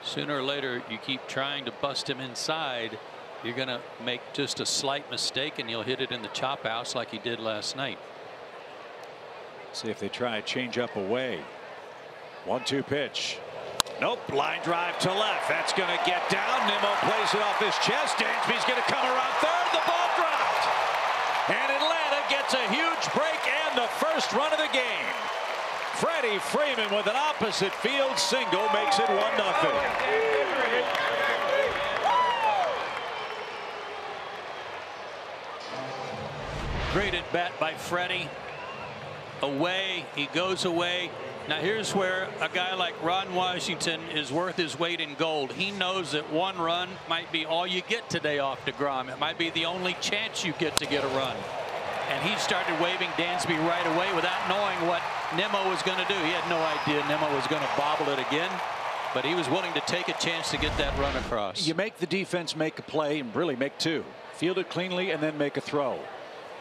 [SPEAKER 2] Sooner or later, you keep trying to bust him inside, you're going to make just a slight mistake and you'll hit it in the chop house like he did last night.
[SPEAKER 5] See if they try a change up away. 1-2 pitch. Nope, line drive to left. That's going to get down. Nimmo plays it off his chest. Dansby's going to come around third. The ball dropped. And Atlanta gets a huge break and the first run of the game. Freddie Freeman with an opposite field single makes it 1-0.
[SPEAKER 2] Great at bat by Freddie. Away, he goes away. Now here's where a guy like Ron Washington is worth his weight in gold. He knows that one run might be all you get today off DeGrom. It might be the only chance you get to get a run. And he started waving Dansby right away without knowing what Nimmo was going to do. He had no idea Nimmo was going to bobble it again, but he was willing to take a chance to get that run across.
[SPEAKER 5] You make the defense make a play and really make two. Field it cleanly and then make a throw.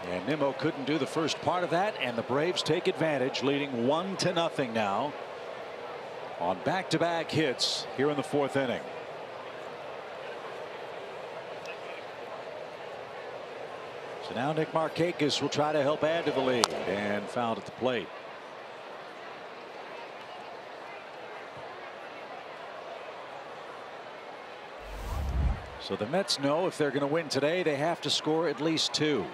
[SPEAKER 5] And Nimmo couldn't do the first part of that, and the Braves take advantage, leading 1-0 now on back-to-back hits here in the fourth inning. So now Nick Markakis will try to help add to the lead, and fouled at the plate. So the Mets know if they're going to win today, they have to score at least 2.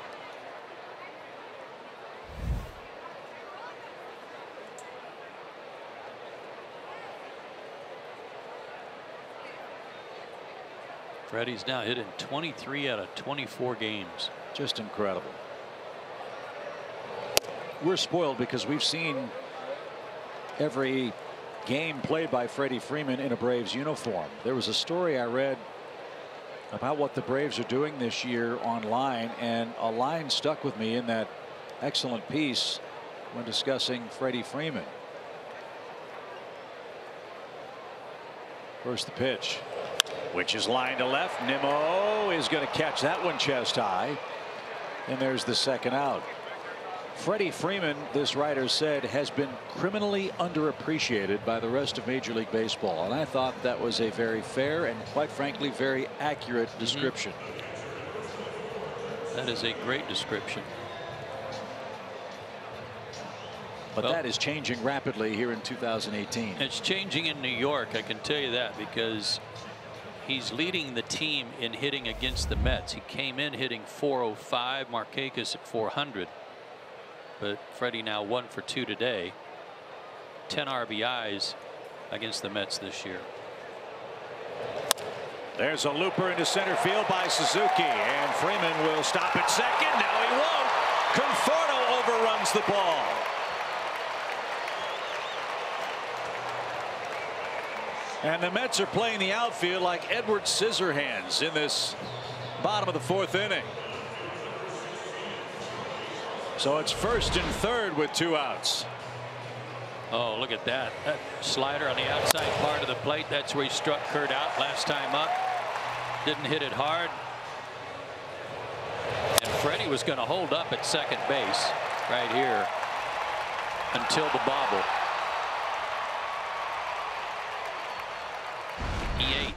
[SPEAKER 2] Freddie's now hit in 23 out of 24 games.
[SPEAKER 5] Just incredible. We're spoiled because we've seen every game played by Freddie Freeman in a Braves uniform. There was a story I read about what the Braves are doing this year online, and a line stuck with me in that excellent piece when discussing Freddie Freeman. First the pitch, which is lined to left. Nimmo is going to catch that one chest high. And there's the second out. Freddie Freeman, this writer said, has been criminally underappreciated by the rest of Major League Baseball. And I thought that was a very fair and, quite frankly, very accurate description.
[SPEAKER 2] That is a great description.
[SPEAKER 5] But well, that is changing rapidly here in 2018.
[SPEAKER 2] It's changing in New York, I can tell you that, because he's leading the team in hitting against the Mets. He came in hitting .405, Markakis at .400. But Freddie now 1 for 2 today. 10 RBIs against the Mets this year.
[SPEAKER 5] There's a looper into center field by Suzuki, and Freeman will stop at second. Now he won't. Conforto overruns the ball. And the Mets are playing the outfield like Edward Scissorhands in this bottom of the fourth inning. So it's first and third with 2 outs.
[SPEAKER 2] Oh, look at that. That slider on the outside part of the plate. That's where he struck Kurt out last time up. Didn't hit it hard. And Freddie was going to hold up at second base right here until the bobble. He ate.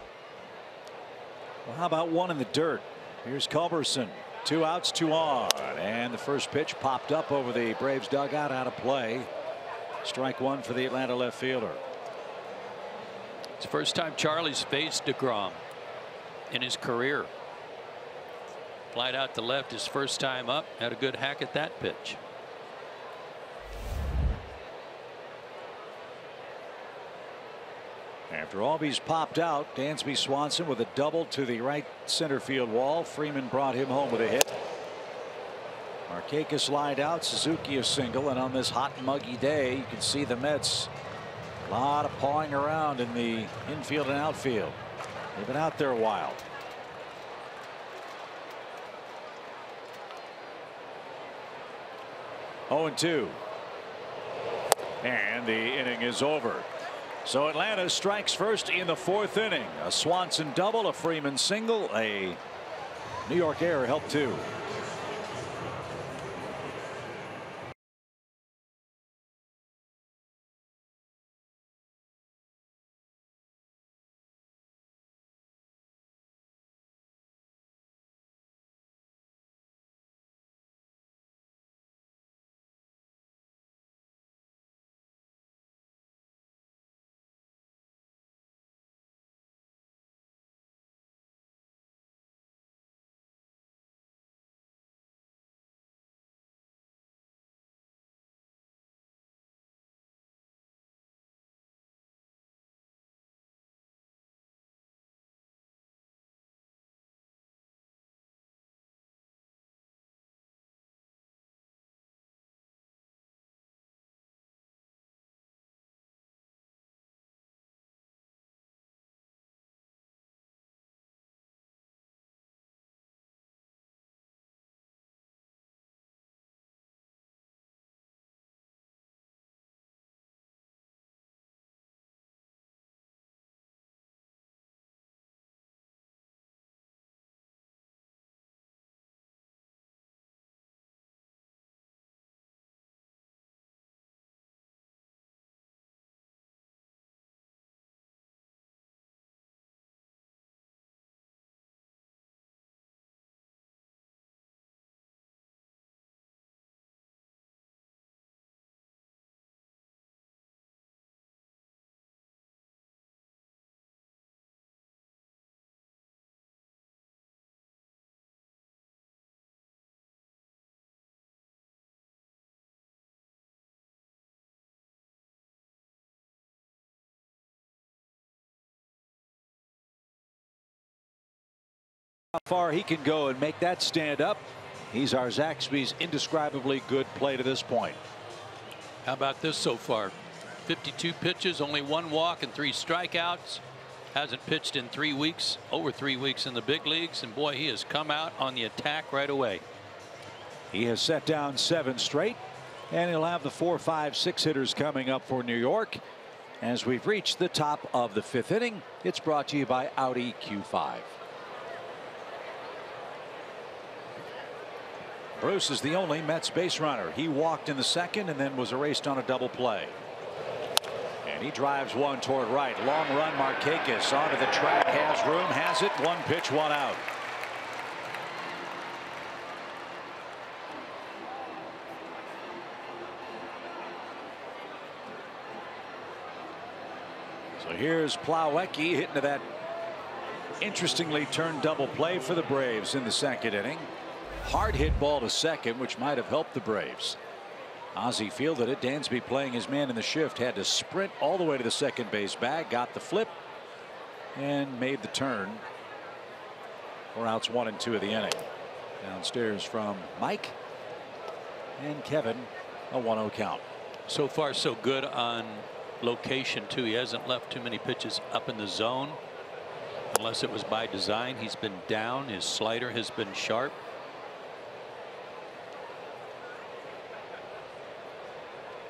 [SPEAKER 5] Well, how about one in the dirt? Here's Culberson. 2 outs, 2 on, and the first pitch popped up over the Braves dugout, out of play. Strike 1 for the Atlanta left fielder.
[SPEAKER 2] It's the first time Charlie's faced DeGrom in his career. Flied out to left his first time up. Had a good hack at that pitch.
[SPEAKER 5] And After Albies popped out, Dansby Swanson with a double to the right center field wall. Freeman brought him home with a hit. Markakis lined out, Suzuki a single, and on this hot and muggy day you can see the Mets a lot of pawing around in the infield and outfield. They've been out there a while. Oh, 2. And the inning is over. So Atlanta strikes first in the 4th inning. A Swanson double, a Freeman single, a New York error helped too. How far he can go and make that stand up. He's our Zaxby's indescribably good play to this point.
[SPEAKER 2] How about this so far? 52 pitches, only 1 walk and 3 strikeouts. Hasn't pitched in 3 weeks, over 3 weeks in the big leagues, and boy, he has come out on the attack right away.
[SPEAKER 5] He has set down 7 straight, and he'll have the 4, 5, 6 hitters coming up for New York. As we've reached the top of the 5th inning, it's brought to you by Audi Q5. Bruce is the only Mets base runner. He walked in the 2nd and then was erased on a double play. And he drives one toward right. Long run, Markakis onto the track, has room, has it. 1 pitch, 1 out. So here's Plawecki hitting to that interestingly turned double play for the Braves in the 2nd inning. Hard hit ball to 2nd, which might have helped the Braves. Ozzie fielded it. Dansby, playing his man in the shift, had to sprint all the way to the 2nd base bag, got the flip, and made the turn. 4 outs, 1 and 2 of the inning. Downstairs from Mike and Kevin, a 1-0 count.
[SPEAKER 2] So far so good on location too. He hasn't left too many pitches up in the zone unless it was by design. He's been down. His slider has been sharp.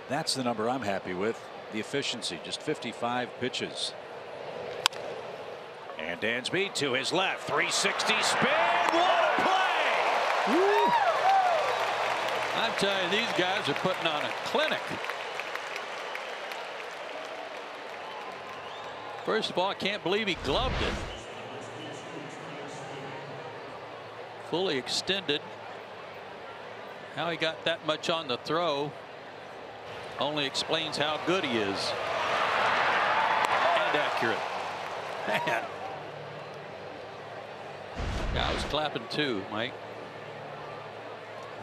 [SPEAKER 5] That's the number I'm happy with. The efficiency, just 55 pitches. And Dansby to his left, 360 spin. What a play!
[SPEAKER 2] Woo. I'm telling you, these guys are putting on a clinic. First of all, I can't believe he gloved it. Fully extended. How he got that much on the throw only explains how good he is. And accurate. Man. I was clapping too, Mike.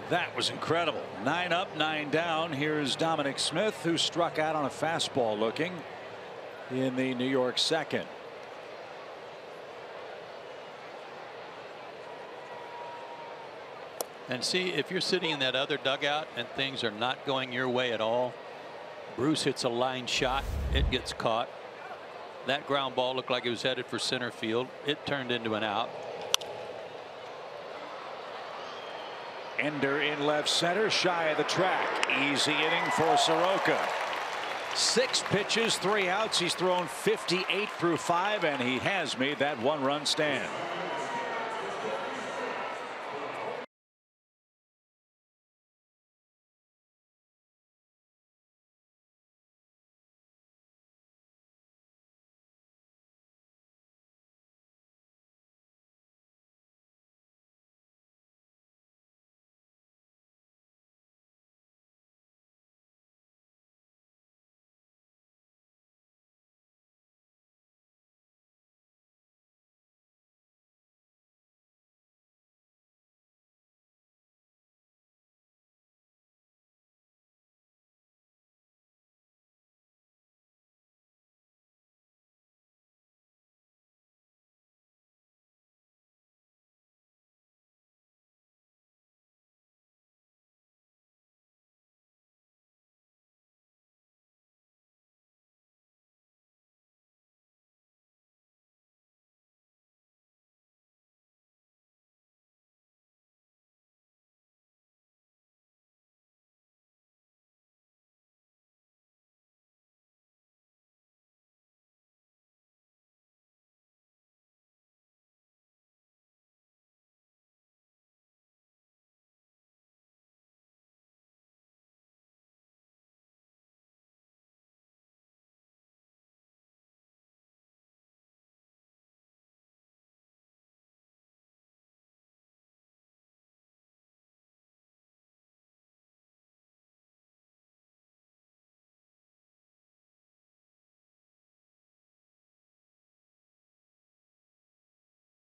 [SPEAKER 5] That was incredible. 9 up, 9 down. Here's Dominic Smith, who struck out on a fastball looking. in the New York second.
[SPEAKER 2] And see, if you're sitting in that other dugout and things are not going your way at all, Bruce hits a line shot. It gets caught. That ground ball looked like it was headed for center field. It turned into an out.
[SPEAKER 5] Ender in left center, shy of the track. Easy inning for Soroka. 6 pitches, 3 outs. He's thrown 58 through 5, and he has made that 1-run stand.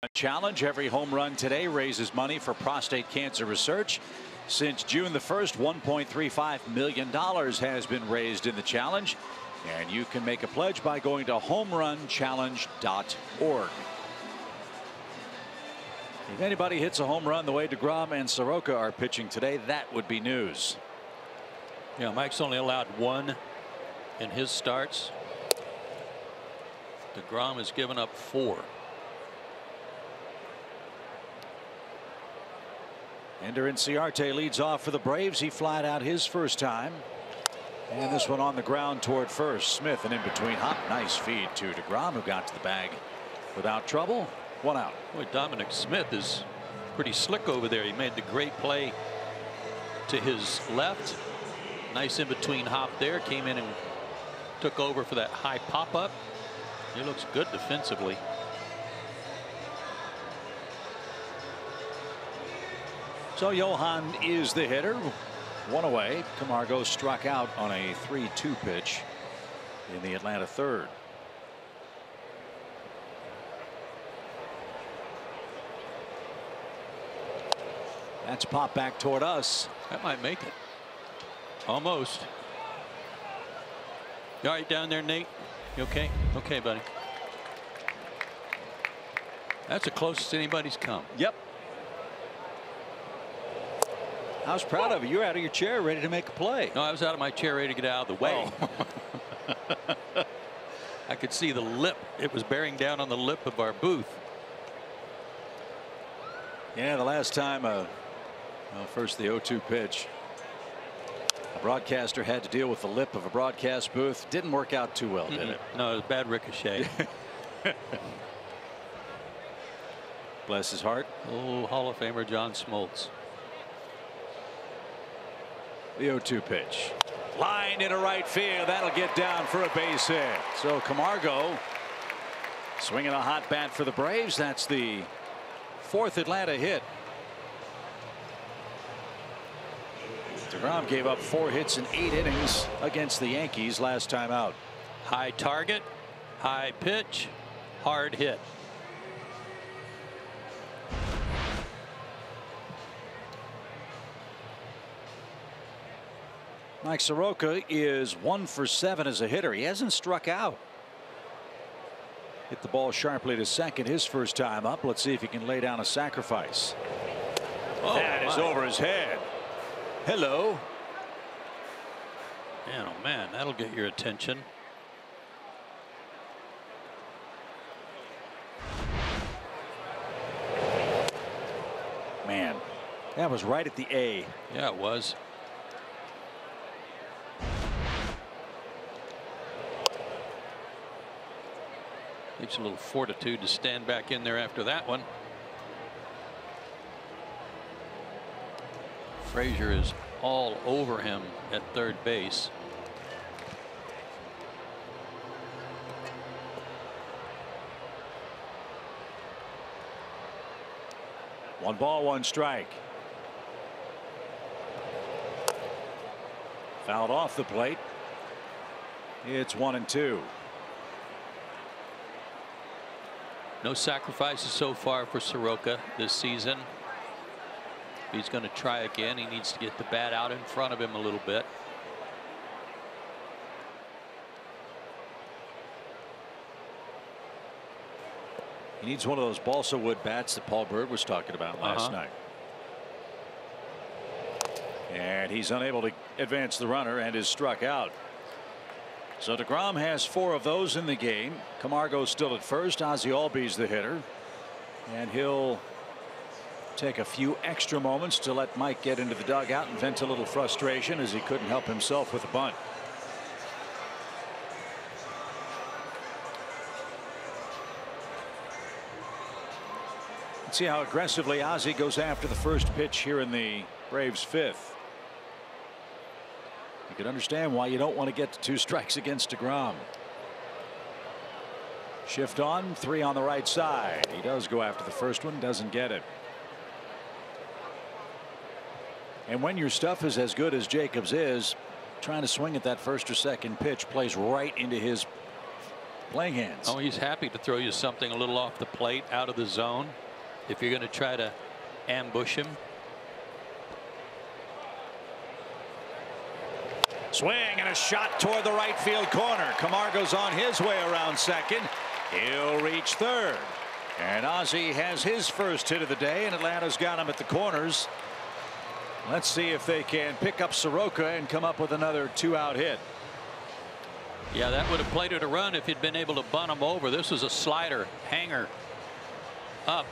[SPEAKER 5] A challenge. Every home run today raises money for prostate cancer research. Since June the 1st, $1.35 million has been raised in the challenge. And you can make a pledge by going to homerunchallenge.org. If anybody hits a home run the way DeGrom and Soroka are pitching today, that would be news.
[SPEAKER 2] Yeah, Mike's only allowed 1 in his starts. DeGrom has given up 4.
[SPEAKER 5] Ender Inciarte leads off for the Braves. He flied out his first time. And this one on the ground toward first. Smith, an in-between hop. Nice feed to DeGrom, who got to the bag without trouble. 1 out.
[SPEAKER 2] Boy, Dominic Smith is pretty slick over there. He made the great play to his left. Nice in-between hop there. Came in and took over for that high pop-up. He looks good defensively.
[SPEAKER 5] So Johan is the hitter. 1 away. Camargo struck out on a 3-2 pitch in the Atlanta third. That's popped back toward us.
[SPEAKER 2] That might make it. Almost. You all right down there, Nate? You okay? Okay, buddy. That's the closest anybody's come.
[SPEAKER 5] Yep. I was proud of you. You're out of your chair ready to make a play.
[SPEAKER 2] No, I was out of my chair ready to get out of the way. Oh. I could see the lip. It was bearing down on the lip of our booth.
[SPEAKER 5] Yeah, the last time, well, first the 0-2 pitch. A broadcaster had to deal with the lip of a broadcast booth. Didn't work out too well, did it?
[SPEAKER 2] No, it was bad ricochet.
[SPEAKER 5] Bless his heart.
[SPEAKER 2] Oh, Hall of Famer John Smoltz.
[SPEAKER 5] The 0-2 pitch. Line into right field. That'll get down for a base hit. So Camargo swinging a hot bat for the Braves. That's the 4th Atlanta hit. DeGrom gave up 4 hits in 8 innings against the Yankees last time out.
[SPEAKER 2] High target, high pitch, hard hit.
[SPEAKER 5] Mike Soroka is 1 for 7 as a hitter. He hasn't struck out. Hit the ball sharply to second his first time up. Let's see if he can lay down a sacrifice.
[SPEAKER 2] Oh,
[SPEAKER 5] that is over his head. Hello.
[SPEAKER 2] Man, oh man, that'll get your attention.
[SPEAKER 5] Man, that was right at the A.
[SPEAKER 2] Yeah, it was. Takes a little fortitude to stand back in there after that one. Frazier is all over him at third base.
[SPEAKER 5] One ball, one strike. Fouled off the plate. It's 1-2.
[SPEAKER 2] No sacrifices so far for Soroka this season. He's going to try again. He needs to get the bat out in front of him a little bit.
[SPEAKER 5] He needs one of those balsa wood bats that Paul Bird was talking about last night. And he's unable to advance the runner and is struck out. So DeGrom has 4 of those in the game. Camargo's still at first. Ozzie Albies the hitter. And he'll take a few extra moments to let Mike get into the dugout and vent a little frustration as he couldn't help himself with a bunt. Let's see how aggressively Ozzie goes after the first pitch here in the Braves' 5th. You can understand why you don't want to get to 2 strikes against DeGrom. Shift on, 3 on the right side. He does go after the first one, doesn't get it. And when your stuff is as good as Jacobs is, trying to swing at that first or second pitch plays right into his playing hands.
[SPEAKER 2] Oh, he's happy to throw you something a little off the plate, out of the zone, if you're going to try to ambush him.
[SPEAKER 5] Swing and a shot toward the right field corner. Camargo's on his way around second. He'll reach third. And Ozzie has his first hit of the day, and Atlanta's got him at the corners. Let's see if they can pick up Soroka and come up with another 2-out hit.
[SPEAKER 2] Yeah, that would have played it a run if he'd been able to bunt him over. This was a slider hanger up.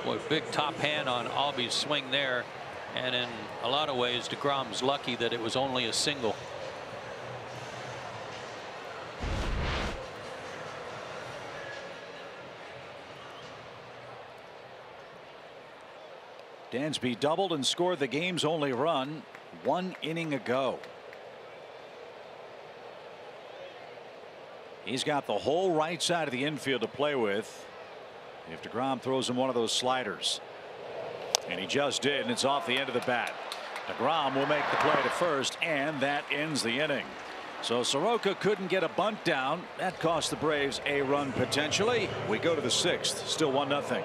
[SPEAKER 2] Boy, big top hand on Albies' swing there. And in a lot of ways, DeGrom's lucky that it was only a single.
[SPEAKER 5] Dansby doubled and scored the game's only run 1 inning ago. He's got the whole right side of the infield to play with if DeGrom throws him one of those sliders. And he just did, and it's off the end of the bat. DeGrom will make the play to first, and that ends the inning. So Soroka couldn't get a bunt down. That cost the Braves a run potentially. We go to the 6th, still 1-0.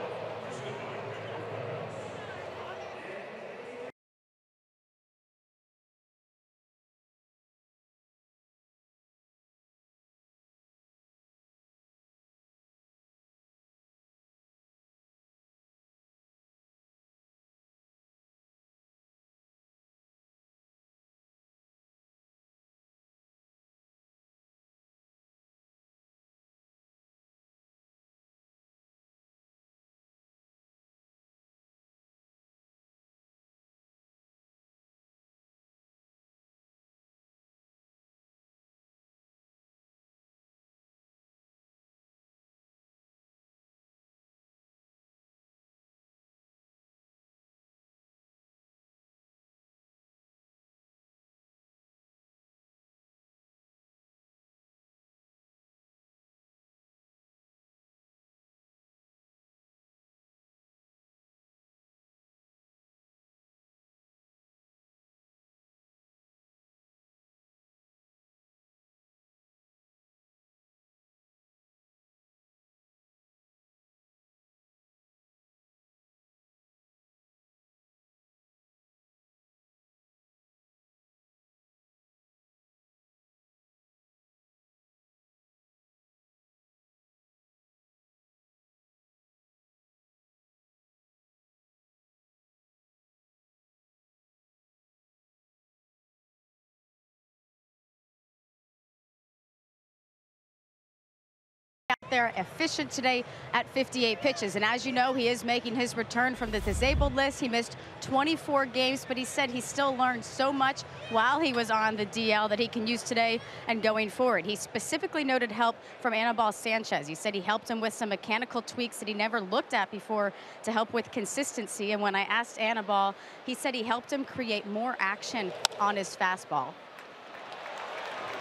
[SPEAKER 3] there efficient today at 58 pitches. And as you know, he is making his return from the disabled list. He missed 24 games, but he said he still learned so much while he was on the DL that he can use today and going forward. He specifically noted help from Anibal Sanchez. He said he helped him with some mechanical tweaks that he never looked at before to help with consistency. And when I asked Anibal, he said he helped him create more action on his fastball.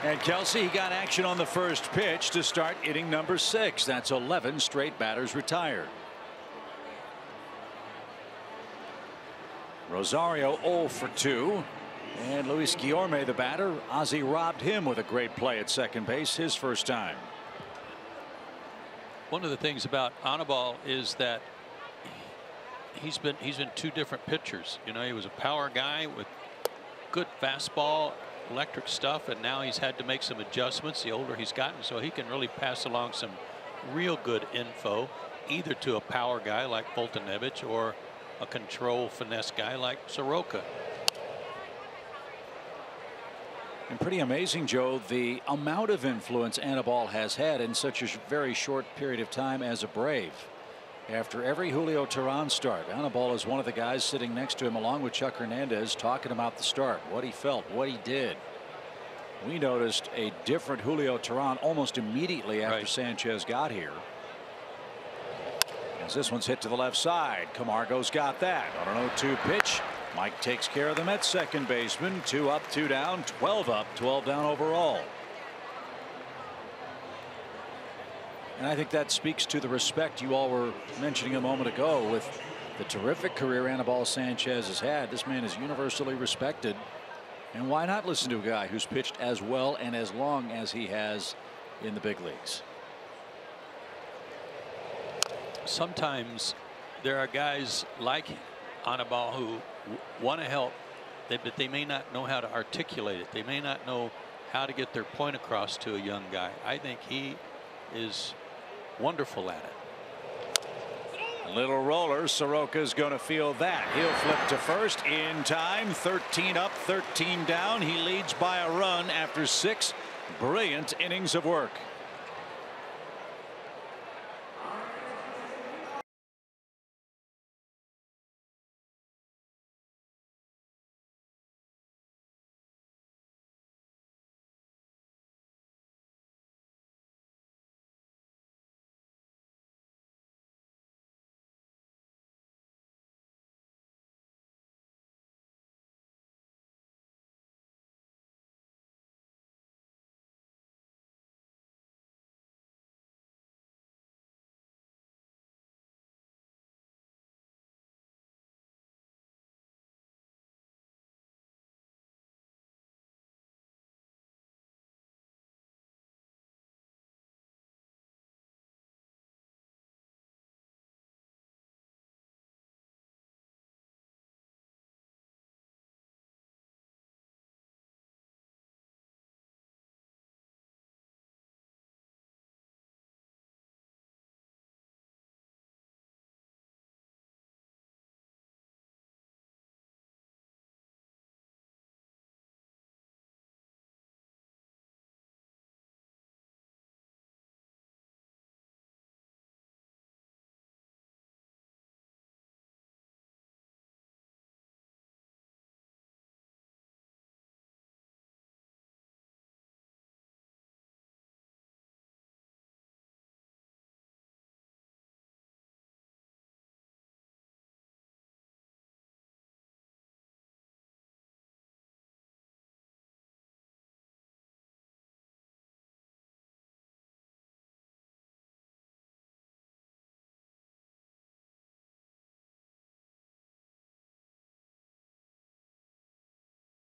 [SPEAKER 5] And Kelsey, he got action on the first pitch to start inning number 6. That's 11 straight batters retired. Rosario 0 for 2. And Luis Guillorme, the batter. Ozzie robbed him with a great play at second base his first time.
[SPEAKER 2] One of the things about Anibal is that he's been 2 different pitchers. You know, he was a power guy with good fastball, electric stuff, and now he's had to make some adjustments the older he's gotten, so he can really pass along some real good info either to a power guy like Fultonevich or a control finesse guy like Soroka.
[SPEAKER 5] And pretty amazing, Joe, the amount of influence Anibal has had in such a very short period of time as a Brave. After every Julio Teheran start, Anibal is one of the guys sitting next to him along with Chuck Hernandez talking about the start, what he felt, what he did. We noticed a different Julio Teheran almost immediately after Sanchez got here. As this one's hit to the left side, Camargo's got that on an 0-2 pitch. Mike takes care of the Mets second baseman. 2 up, 2 down, 12 up, 12 down overall. And I think that speaks to the respect you all were mentioning a moment ago with the terrific career Anibal Sanchez has had. This man is universally respected. And why not listen to a guy who's pitched as well and as long as he has in the big leagues?
[SPEAKER 2] Sometimes there are guys like Anibal who want to help, but they may not know how to articulate it. They may not know how to get their point across to a young guy. I think he is wonderful at it.
[SPEAKER 5] Little roller. Soroka's going to feel that. He'll flip to first in time. 13 up, 13 down. He leads by a run after 6 brilliant innings of work.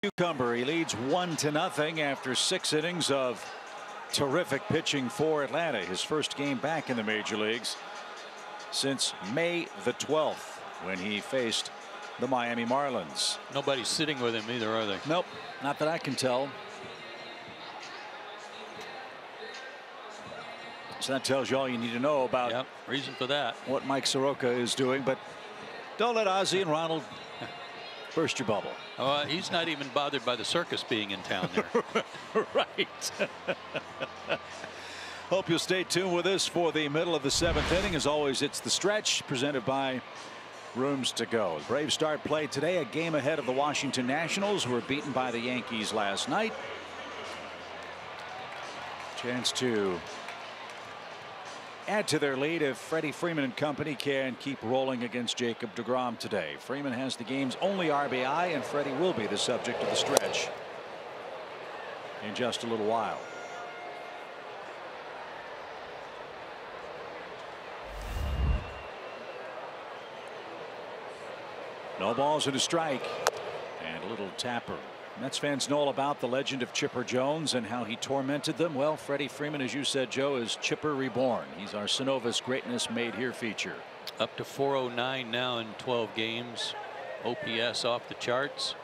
[SPEAKER 5] Cucumber, he leads 1-0 after 6 innings of terrific pitching for Atlanta. His first game back in the major leagues since May the 12th when he faced the Miami Marlins.
[SPEAKER 2] Nobody's sitting with him either, are they?
[SPEAKER 5] Nope, not that I can tell. So that tells you all you need to know about
[SPEAKER 2] reason for that.
[SPEAKER 5] What Mike Soroka is doing. But don't let Ozzie and Ronald burst your bubble.
[SPEAKER 2] Oh, he's not even bothered by the circus being in town there.
[SPEAKER 5] Right. Hope you'll stay tuned with us for the middle of the 7th inning. As always, it's The Stretch, presented by Rooms to Go. The Braves start play today, a game ahead of the Washington Nationals, who were beaten by the Yankees last night. Chance to add to their lead if Freddie Freeman and company can keep rolling against Jacob DeGrom today. Freeman has the game's only RBI, and Freddie will be the subject of the stretch in just a little while. No balls and a strike, and a little tapper. Mets fans know all about the legend of Chipper Jones and how he tormented them. Well, Freddie Freeman, as you said, Joe, is Chipper reborn. He's our Synovus Greatness Made Here feature.
[SPEAKER 2] Up to 409 now in 12 games. OPS off the charts.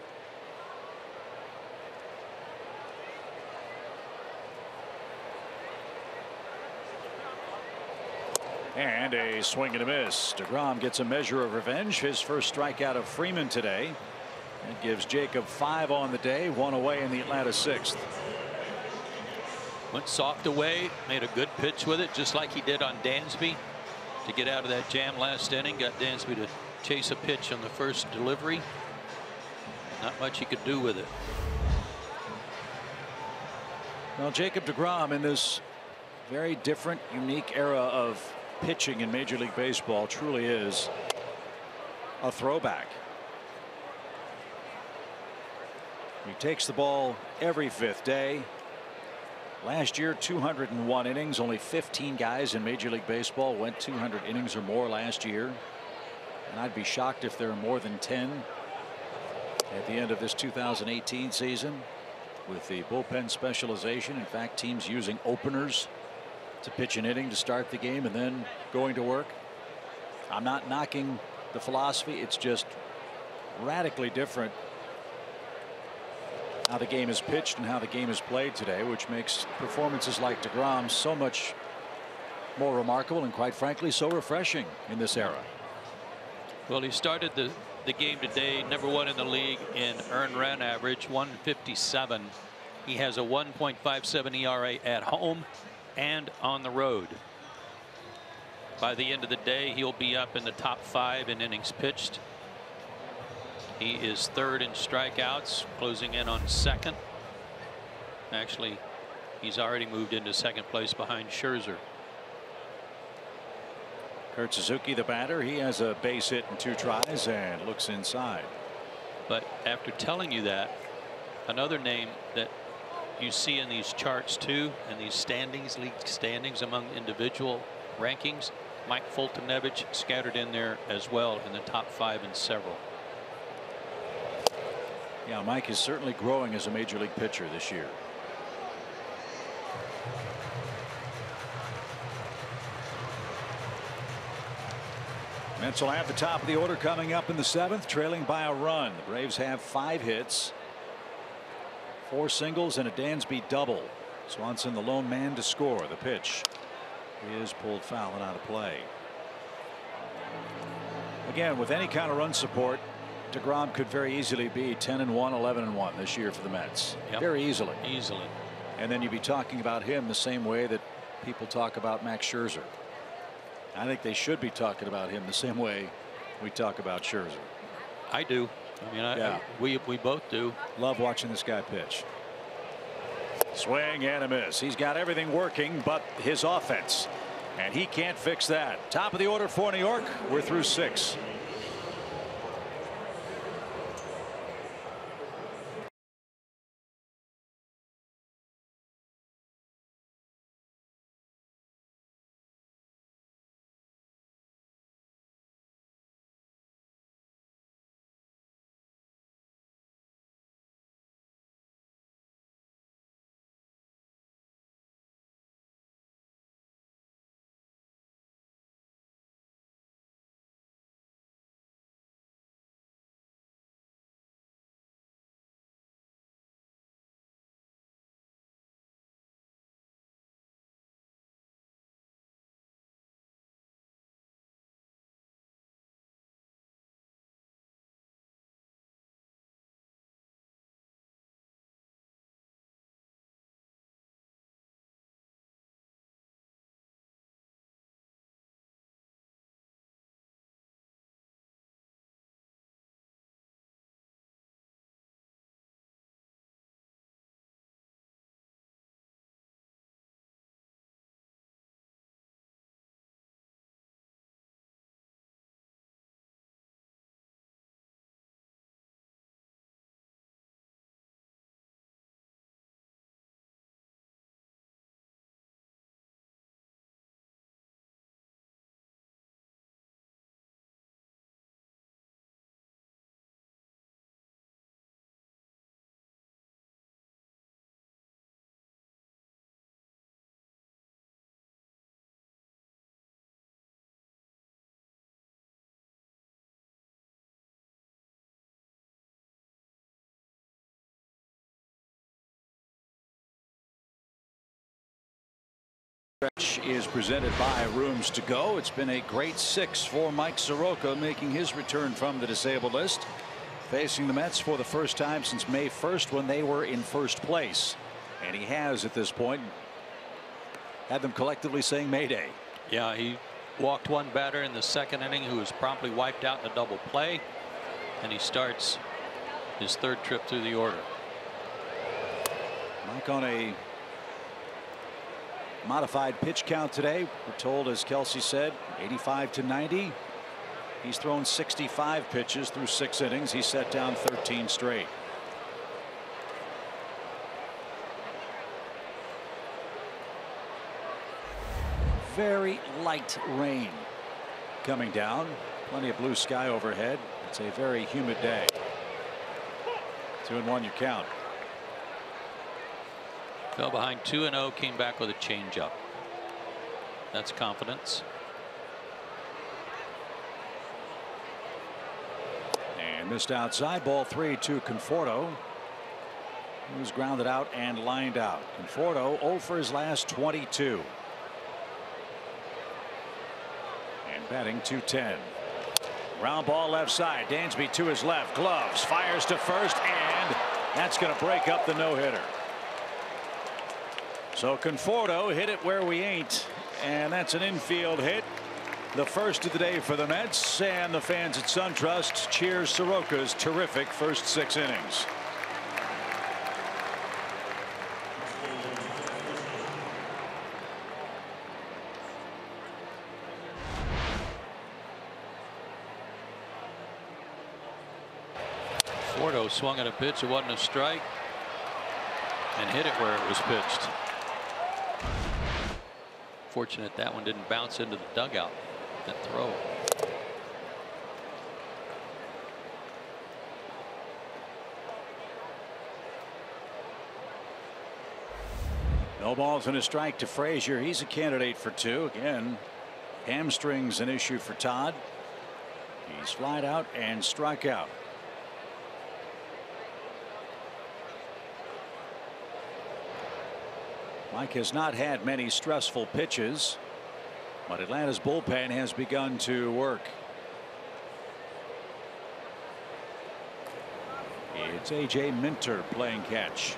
[SPEAKER 5] And a swing and a miss. DeGrom gets a measure of revenge. His first strikeout of Freeman today. It gives Jacob 5 on the day, 1 away in the Atlanta 6th.
[SPEAKER 2] Went soft away, made a good pitch with it, just like he did on Dansby to get out of that jam last inning. Got Dansby to chase a pitch on the first delivery. Not much he could do with it.
[SPEAKER 5] Well, Jacob DeGrom, in this very different, unique era of pitching in Major League Baseball, truly is a throwback. He takes the ball every 5th day. Last year, 201 innings. Only 15 guys in Major League Baseball went 200 innings or more last year. And I'd be shocked if there are more than 10 at the end of this 2018 season. With the bullpen specialization, in fact, teams using openers to pitch an inning to start the game and then going to work. I'm not knocking the philosophy. It's just radically different how the game is pitched and how the game is played today, which makes performances like DeGrom so much more remarkable and, quite frankly, so refreshing in this era.
[SPEAKER 2] Well, he started the game today #1 in the league in earned run average, 157. He has a 1.57 ERA at home and on the road. By the end of the day, he'll be up in the top 5 in innings pitched. He is 3rd in strikeouts, closing in on 2nd. Actually, he's already moved into 2nd place behind Scherzer.
[SPEAKER 5] Kurt Suzuki, the batter, he has a base hit in 2 tries and looks inside.
[SPEAKER 2] But after telling you that, another name that you see in these charts too, and these standings, league standings among individual rankings, Mike Fultonevich scattered in there as well in the top 5 in several.
[SPEAKER 5] Yeah, Mike is certainly growing as a major league pitcher this year. Mets will have the top of the order coming up in the 7th, trailing by a run. The Braves have 5 hits, 4 singles and a Dansby double. Swanson the lone man to score. The pitch is pulled foul and out of play. Again, with any kind of run support, DeGrom could very easily be 10-1, 11-1 this year for the Mets.
[SPEAKER 2] Yep.
[SPEAKER 5] Very easily.
[SPEAKER 2] Easily.
[SPEAKER 5] And then you'd be talking about him the same way that people talk about Max Scherzer. I think they should be talking about him the same way we talk about Scherzer.
[SPEAKER 2] I do. I mean, we both do.
[SPEAKER 5] Love watching this guy pitch. Swing and a miss. He's got everything working but his offense, and he can't fix that. Top of the order for New York. We're through 6. Stretch is presented by Rooms to Go. It's been a great 6 for Mike Soroka, making his return from the disabled list, facing the Mets for the first time since May 1st when they were in first place. And he has at this point had them collectively saying Mayday.
[SPEAKER 2] Yeah, he walked one batter in the second inning who was promptly wiped out in a double play, and he starts his third trip through the order.
[SPEAKER 5] Mike on a modified pitch count today. We're told, as Kelsey said, 85 to 90. He's thrown 65 pitches through 6 innings. He set down 13 straight. Very light rain coming down. Plenty of blue sky overhead. It's a very humid day. 2-1 your count.
[SPEAKER 2] Fell behind 2-0, came back with a changeup. That's confidence.
[SPEAKER 5] And missed outside. Ball 3 to Conforto, who's grounded out and lined out. Conforto 0 for his last 22. And batting .210. Ground ball left side. Dansby to his left. Gloves. Fires to first, and that's going to break up the no-hitter. So Conforto hit it where we ain't, and that's an infield hit. The first of the day for the Mets, and the fans at SunTrust cheers Soroka's terrific first 6 innings.
[SPEAKER 2] Conforto swung at a pitch. It wasn't a strike, and hit it where it was pitched. Fortunate that one didn't bounce into the dugout. That throw.
[SPEAKER 5] No balls and a strike to Frazier. He's a candidate for 2. Again, hamstring's an issue for Todd. He's flied out and struck out. Mike has not had many stressful pitches, but Atlanta's bullpen has begun to work. It's A.J. Minter playing catch.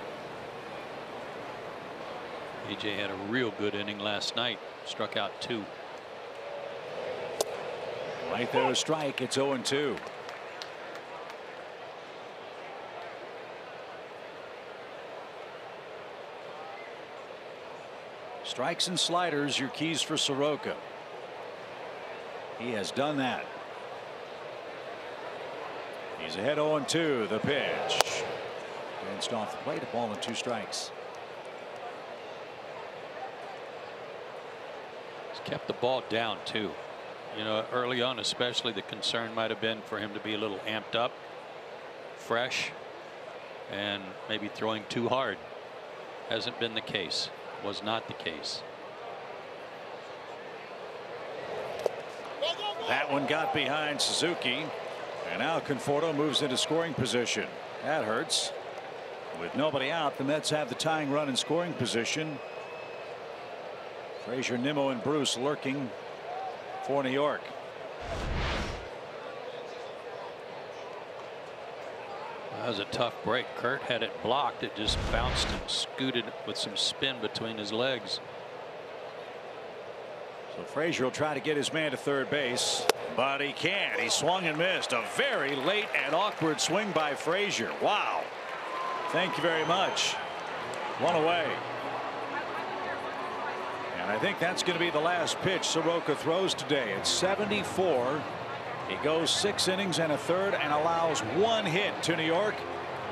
[SPEAKER 2] A.J. had a real good inning last night. Struck out 2.
[SPEAKER 5] Right there, a strike. It's 0-2. Strikes and sliders, your keys for Soroka. He has done that. He's ahead 0-2. The pitch. Danced off the plate. A ball and 2 strikes.
[SPEAKER 2] He's kept the ball down too. You know, early on especially, the concern might have been for him to be a little amped up, fresh, and maybe throwing too hard. Hasn't been the case. Was not the case.
[SPEAKER 5] That one got behind Suzuki, and now Conforto moves into scoring position. That hurts. With nobody out, the Mets have the tying run in scoring position. Frazier, Nimmo, and Bruce lurking for New York.
[SPEAKER 2] That was a tough break. Kurt had it blocked. It just bounced and scooted with some spin between his legs.
[SPEAKER 5] So Frazier will try to get his man to third base, but he can't. He swung and missed. A very late and awkward swing by Frazier. Wow. Thank you very much. One away. And I think that's going to be the last pitch Soroka throws today. It's 74. He goes 6 innings and a third and allows 1 hit to New York.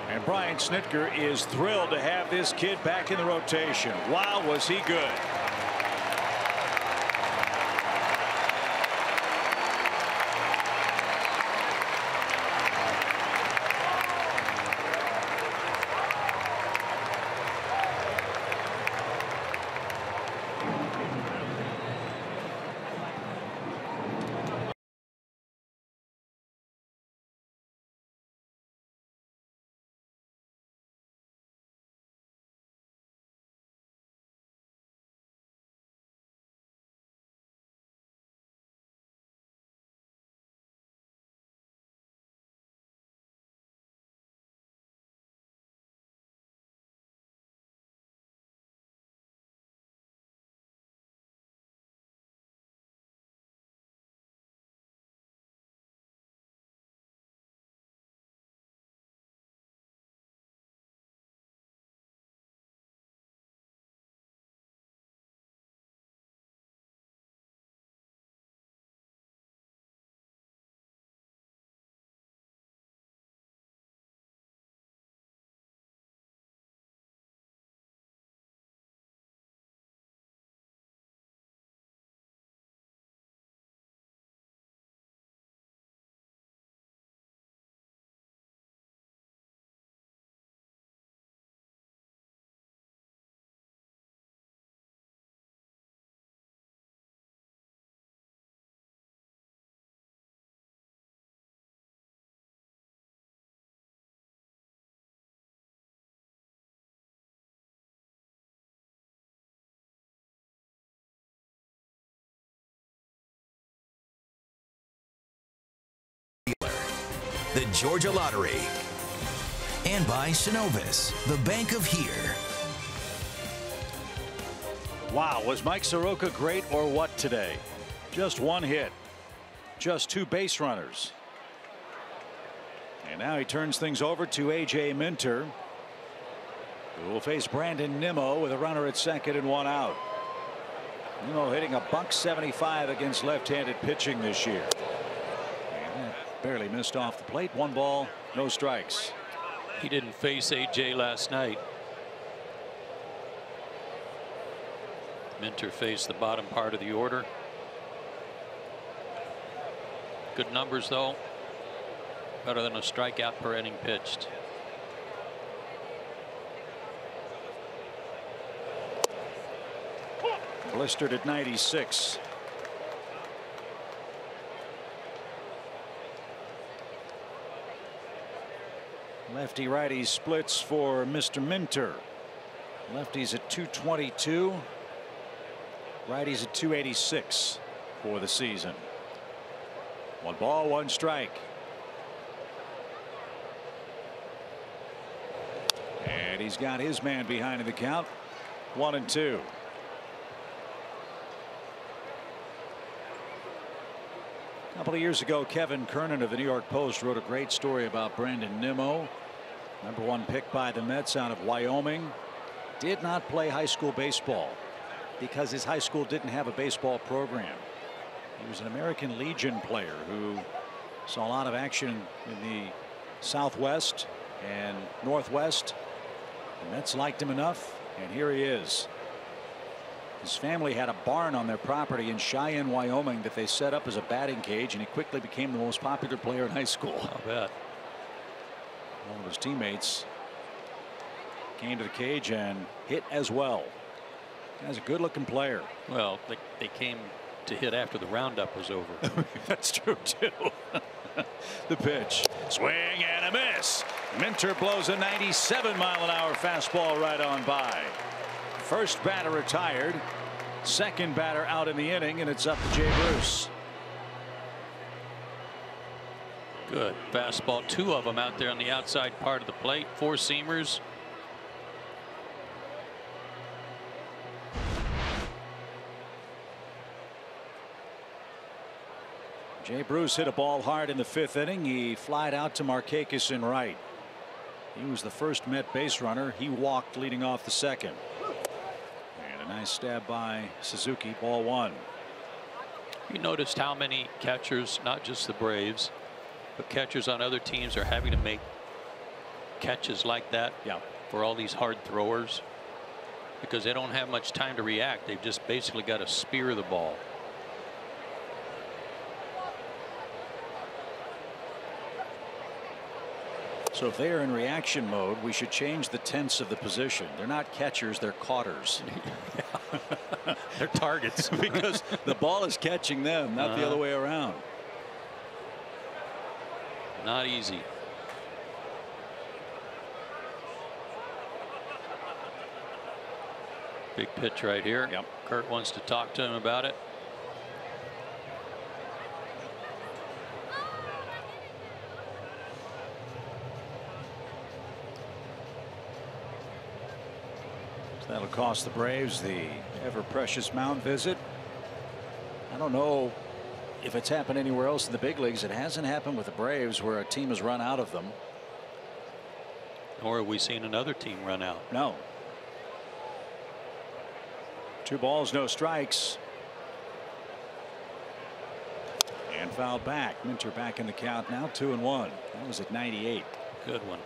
[SPEAKER 5] And Brian Snitker is thrilled to have this kid back in the rotation. Wow, was he good.
[SPEAKER 6] the Georgia Lottery. And by Synovus, the bank of here.
[SPEAKER 5] Wow, was Mike Soroka great or what today? Just one hit, just 2 base runners. And now he turns things over to A.J. Minter, who will face Brandon Nimmo with a runner at second and 1 out. Nimmo hitting a .175 against left-handed pitching this year. And that barely missed off the plate. 1 ball, no strikes.
[SPEAKER 2] He didn't face A.J. last night. Minter faced the bottom part of the order. Good numbers, though. Better than a strikeout per inning pitched.
[SPEAKER 5] Blistered at 96. Lefty righty splits for Mr. Minter. Lefties at 222. Righties at 286 for the season. 1 ball, 1 strike. And he's got his man behind in the count. 1-2. A couple of years ago, Kevin Kernan of the New York Post wrote a great story about Brandon Nimmo, #1 pick by the Mets out of Wyoming. Did not play high school baseball because his high school didn't have a baseball program. He was an American Legion player who saw a lot of action in the Southwest and Northwest. The Mets liked him enough, and here he is. His family had a barn on their property in Cheyenne, Wyoming that they set up as a batting cage, and he quickly became the most popular player in high school.
[SPEAKER 2] I'll bet.
[SPEAKER 5] One of his teammates came to the cage and hit as well. Guy's a good-looking player.
[SPEAKER 2] Well, they came to hit after the roundup was over.
[SPEAKER 5] That's true, too. The pitch. Swing and a miss. Minter blows a 97-mile-an-hour fastball right on by. First batter retired. Second batter out in the inning, and it's up to Jay Bruce.
[SPEAKER 2] Good fastball. 2 of them out there on the outside part of the plate. 4 seamers.
[SPEAKER 5] Jay Bruce hit a ball hard in the 5th inning. He flied out to Markakis in right. He was the first Met base runner. He walked leading off the 2nd. And a nice stab by Suzuki. Ball 1.
[SPEAKER 2] You noticed how many catchers, not just the Braves, but catchers on other teams are having to make catches like that for all these hard throwers because they don't have much time to react. They've just basically got to spear the ball.
[SPEAKER 5] So if they are in reaction mode, we should change the tense of the position. They're not catchers, they're caughters.
[SPEAKER 2] They're targets.
[SPEAKER 5] Because the ball is catching them, not the other way around.
[SPEAKER 2] Not easy. Big pitch right here.
[SPEAKER 5] Yep.
[SPEAKER 2] Kurt wants to talk to him about it.
[SPEAKER 5] That'll cost the Braves the ever precious mound visit. I don't know if it's happened anywhere else in the big leagues. It hasn't happened with the Braves where a team has run out of them.
[SPEAKER 2] Nor have we seen another team run out.
[SPEAKER 5] No. 2 balls, no strikes. And fouled back. Minter back in the count now. 2-1. That was at 98.
[SPEAKER 2] Good one.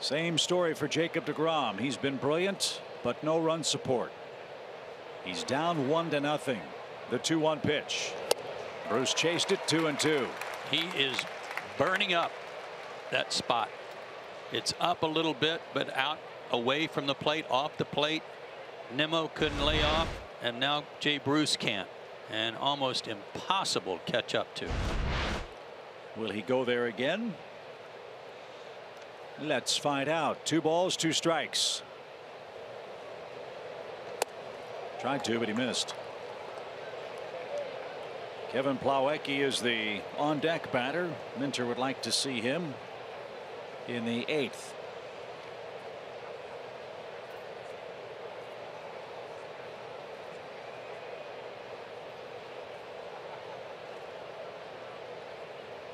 [SPEAKER 5] Same story for Jacob DeGrom. He's been brilliant, but no run support. He's down 1-0. The 2-1 pitch. Bruce chased it 2-2.
[SPEAKER 2] He is burning up that spot. It's up a little bit, but out away from the plate, off the plate. Nimmo couldn't lay off, and now Jay Bruce can't. And almost impossible to catch up to.
[SPEAKER 5] Will he go there again? Let's find out. 2 balls, 2 strikes. Tried to, but he missed. Kevin Plawecki is the on-deck batter. Minter would like to see him in the 8th.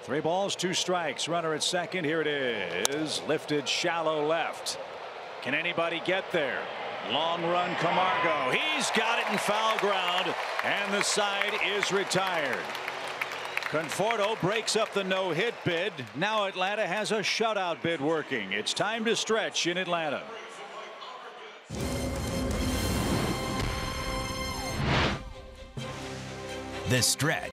[SPEAKER 5] Three balls, 2 strikes. Runner at second. Here it is. Lifted shallow left. Can anybody get there? Long run, Camargo. He's got it in foul ground, and the side is retired. Conforto breaks up the no-hit bid. Now Atlanta has a shutout bid working. It's time to stretch in Atlanta.
[SPEAKER 6] The stretch.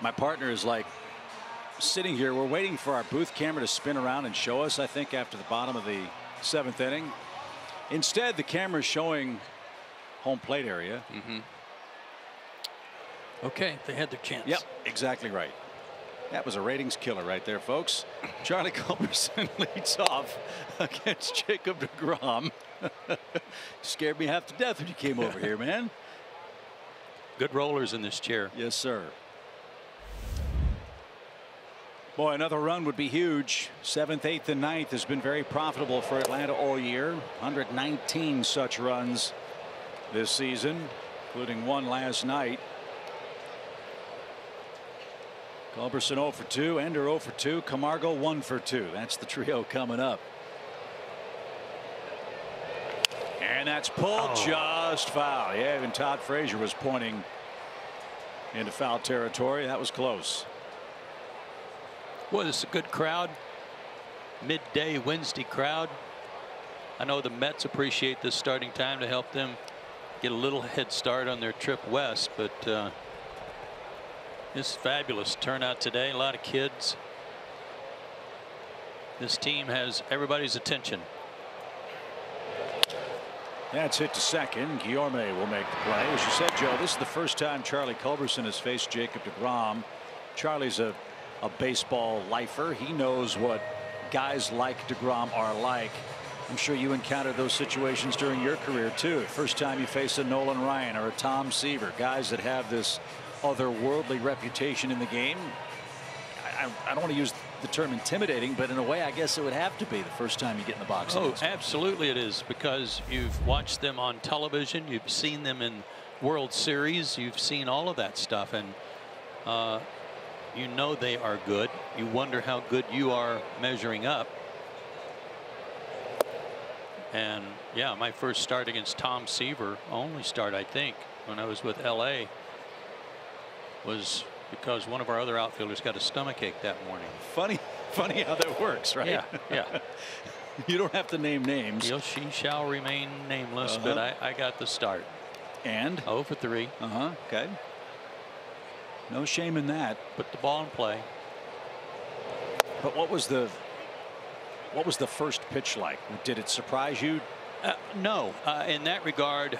[SPEAKER 5] My partner is like sitting here. We're waiting for our booth camera to spin around and show us, I think, after the bottom of the 7th inning. Instead, the camera is showing home plate area.
[SPEAKER 2] Okay, they had their chance.
[SPEAKER 5] Yep, exactly right. That was a ratings killer right there, folks. Charlie Culberson leads off against Jacob DeGrom. Scared me half to death when you came over here, man.
[SPEAKER 2] Good rollers in this chair.
[SPEAKER 5] Yes, sir. Boy, another run would be huge. 7th, 8th, and 9th has been very profitable for Atlanta all year. 119 such runs this season, including one last night. Culberson 0 for 2, Ender 0 for 2, Camargo 1 for 2. That's the trio coming up. And that's pulled just foul. Yeah, even Todd Frazier was pointing into foul territory. That was close.
[SPEAKER 2] Boy, this is a good crowd. Midday Wednesday crowd. I know the Mets appreciate this starting time to help them get a little head start on their trip west, but this is fabulous turnout today. A lot of kids. This team has everybody's attention.
[SPEAKER 5] That's hit to second. Guillorme will make the play. As you said, Joe, this is the first time Charlie Culberson has faced Jacob DeGrom. Charlie's a baseball lifer. He knows what guys like DeGrom are like. I'm sure you encountered those situations during your career too. First time you face a Nolan Ryan or a Tom Seaver, guys that have this otherworldly reputation in the game. I don't want to use the term intimidating, but in a way I guess it would have to be the first time you get in the box.
[SPEAKER 2] Oh, absolutely it is, because you've watched them on television, you've seen them in World Series, you've seen all of that stuff, and you know they are good. You wonder how good you are measuring up. And yeah, my first start against Tom Seaver, only start I think, when I was with LA, was because one of our other outfielders got a stomachache that morning.
[SPEAKER 5] Funny how that works, right?
[SPEAKER 2] Yeah.
[SPEAKER 5] You don't have to name names.
[SPEAKER 2] He or she shall remain nameless, but I got the start.
[SPEAKER 5] And
[SPEAKER 2] 0 for 3.
[SPEAKER 5] Okay. No shame in that.
[SPEAKER 2] Put the ball in play.
[SPEAKER 5] But what was the first pitch like? Did it surprise you?
[SPEAKER 2] No, in that regard,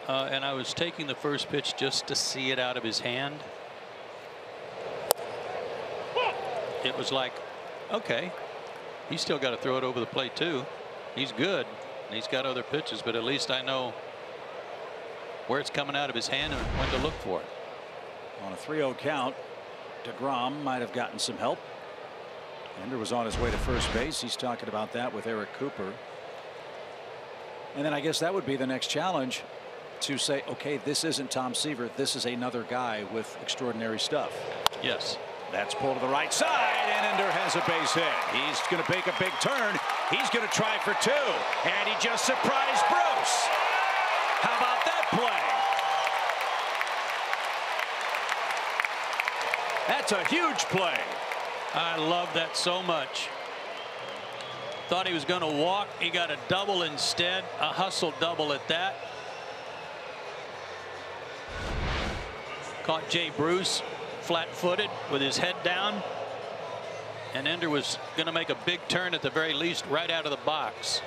[SPEAKER 2] and I was taking the first pitch just to see it out of his hand. It was like, okay, he's still got to throw it over the plate too. He's good. And he's got other pitches, but at least I know where it's coming out of his hand and when to look for it.
[SPEAKER 5] On a 3-0 count, DeGrom might have gotten some help. Ender was on his way to first base. He's talking about that with Eric Cooper. And then I guess that would be the next challenge, to say, okay, this isn't Tom Seaver. This is another guy with extraordinary stuff.
[SPEAKER 2] Yes.
[SPEAKER 5] That's pulled to the right side, and Ender has a base hit. He's going to make a big turn. He's going to try for 2, and he just surprised Bruce. How about that play? That's a huge play.
[SPEAKER 2] I love that so much. Thought he was going to walk. He got a double instead, a hustle double at that. Caught Jay Bruce flat-footed with his head down, and Ender was going to make a big turn at the very least right out of the box.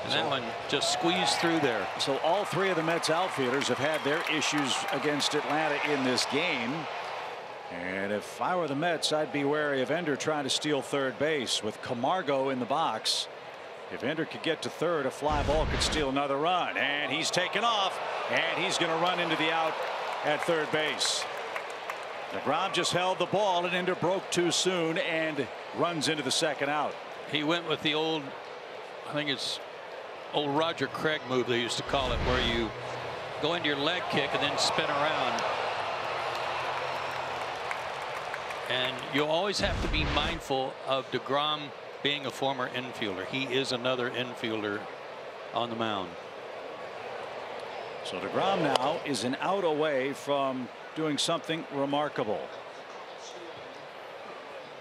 [SPEAKER 2] And that one just squeezed through there.
[SPEAKER 5] So all 3 of the Mets outfielders have had their issues against Atlanta in this game. And if I were the Mets, I'd be wary of Ender trying to steal third base with Camargo in the box. If Ender could get to third, a fly ball could steal another run. And he's taken off, and he's going to run into the out at third base. DeGrom just held the ball, and Ender broke too soon and runs into the second out.
[SPEAKER 2] He went with the old, I think it's old Roger Craig move they used to call it, where you go into your leg kick and then spin around. And you always have to be mindful of DeGrom being a former infielder. He is another infielder on the mound.
[SPEAKER 5] So DeGrom now is an out away from doing something remarkable.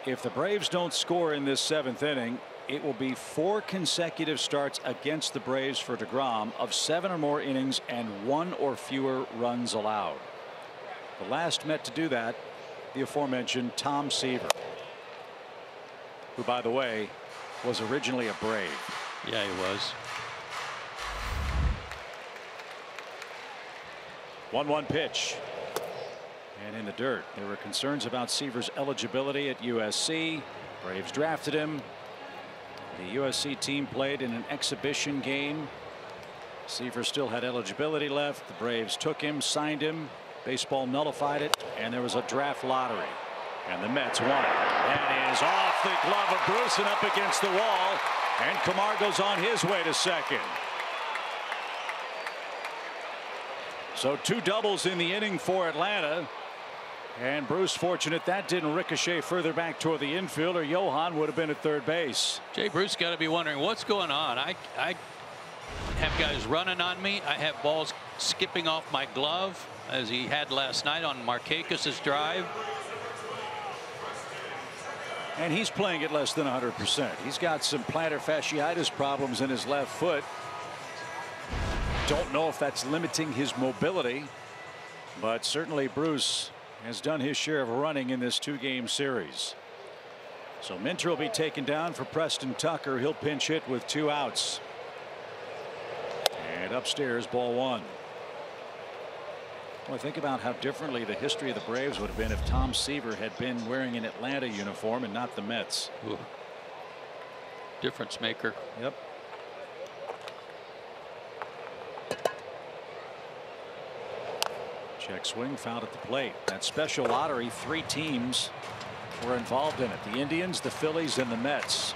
[SPEAKER 5] If the Braves don't score in this 7th inning, it will be 4 consecutive starts against the Braves for DeGrom of 7 or more innings and 1 or fewer runs allowed. The last Met to do that, the aforementioned Tom Seaver, who, by the way, was originally a Brave.
[SPEAKER 2] Yeah, he was.
[SPEAKER 5] 1-1 pitch. And in the dirt. There were concerns about Seaver's eligibility at USC. Braves drafted him. The USC team played in an exhibition game. Seaver still had eligibility left. The Braves took him, signed him. Baseball nullified it, and there was a draft lottery. And the Mets won it. That is off the glove of Bruce and up against the wall. And Camargo's on his way to second. So 2 doubles in the inning for Atlanta. And Bruce fortunate that didn't ricochet further back toward the infield, or Johan would have been at third base.
[SPEAKER 2] Jay Bruce got to be wondering what's going on. I have guys running on me. I have balls skipping off my glove, as he had last night on Markakis's drive.
[SPEAKER 5] And he's playing at less than 100%. He's got some plantar fasciitis problems in his left foot. Don't know if that's limiting his mobility, but certainly Bruce has done his share of running in this 2-game series. So Minter will be taken down for Preston Tucker. He'll pinch hit with 2 outs. And upstairs, ball 1. Well, think about how differently the history of the Braves would have been if Tom Seaver had been wearing an Atlanta uniform and not the Mets.
[SPEAKER 2] Ooh. Difference maker.
[SPEAKER 5] Yep. Check swing, fouled at the plate. That special lottery, 3 teams were involved in it. The Indians, the Phillies, and the Mets.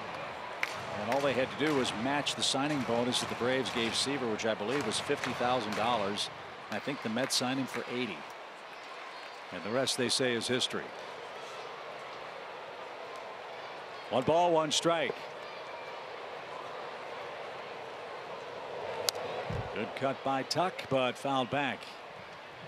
[SPEAKER 5] And all they had to do was match the signing bonus that the Braves gave Seaver, which I believe was $50,000. I think the Mets signed him for $80,000. And the rest, they say, is history. 1 ball, 1 strike. Good cut by Tuck, but fouled back.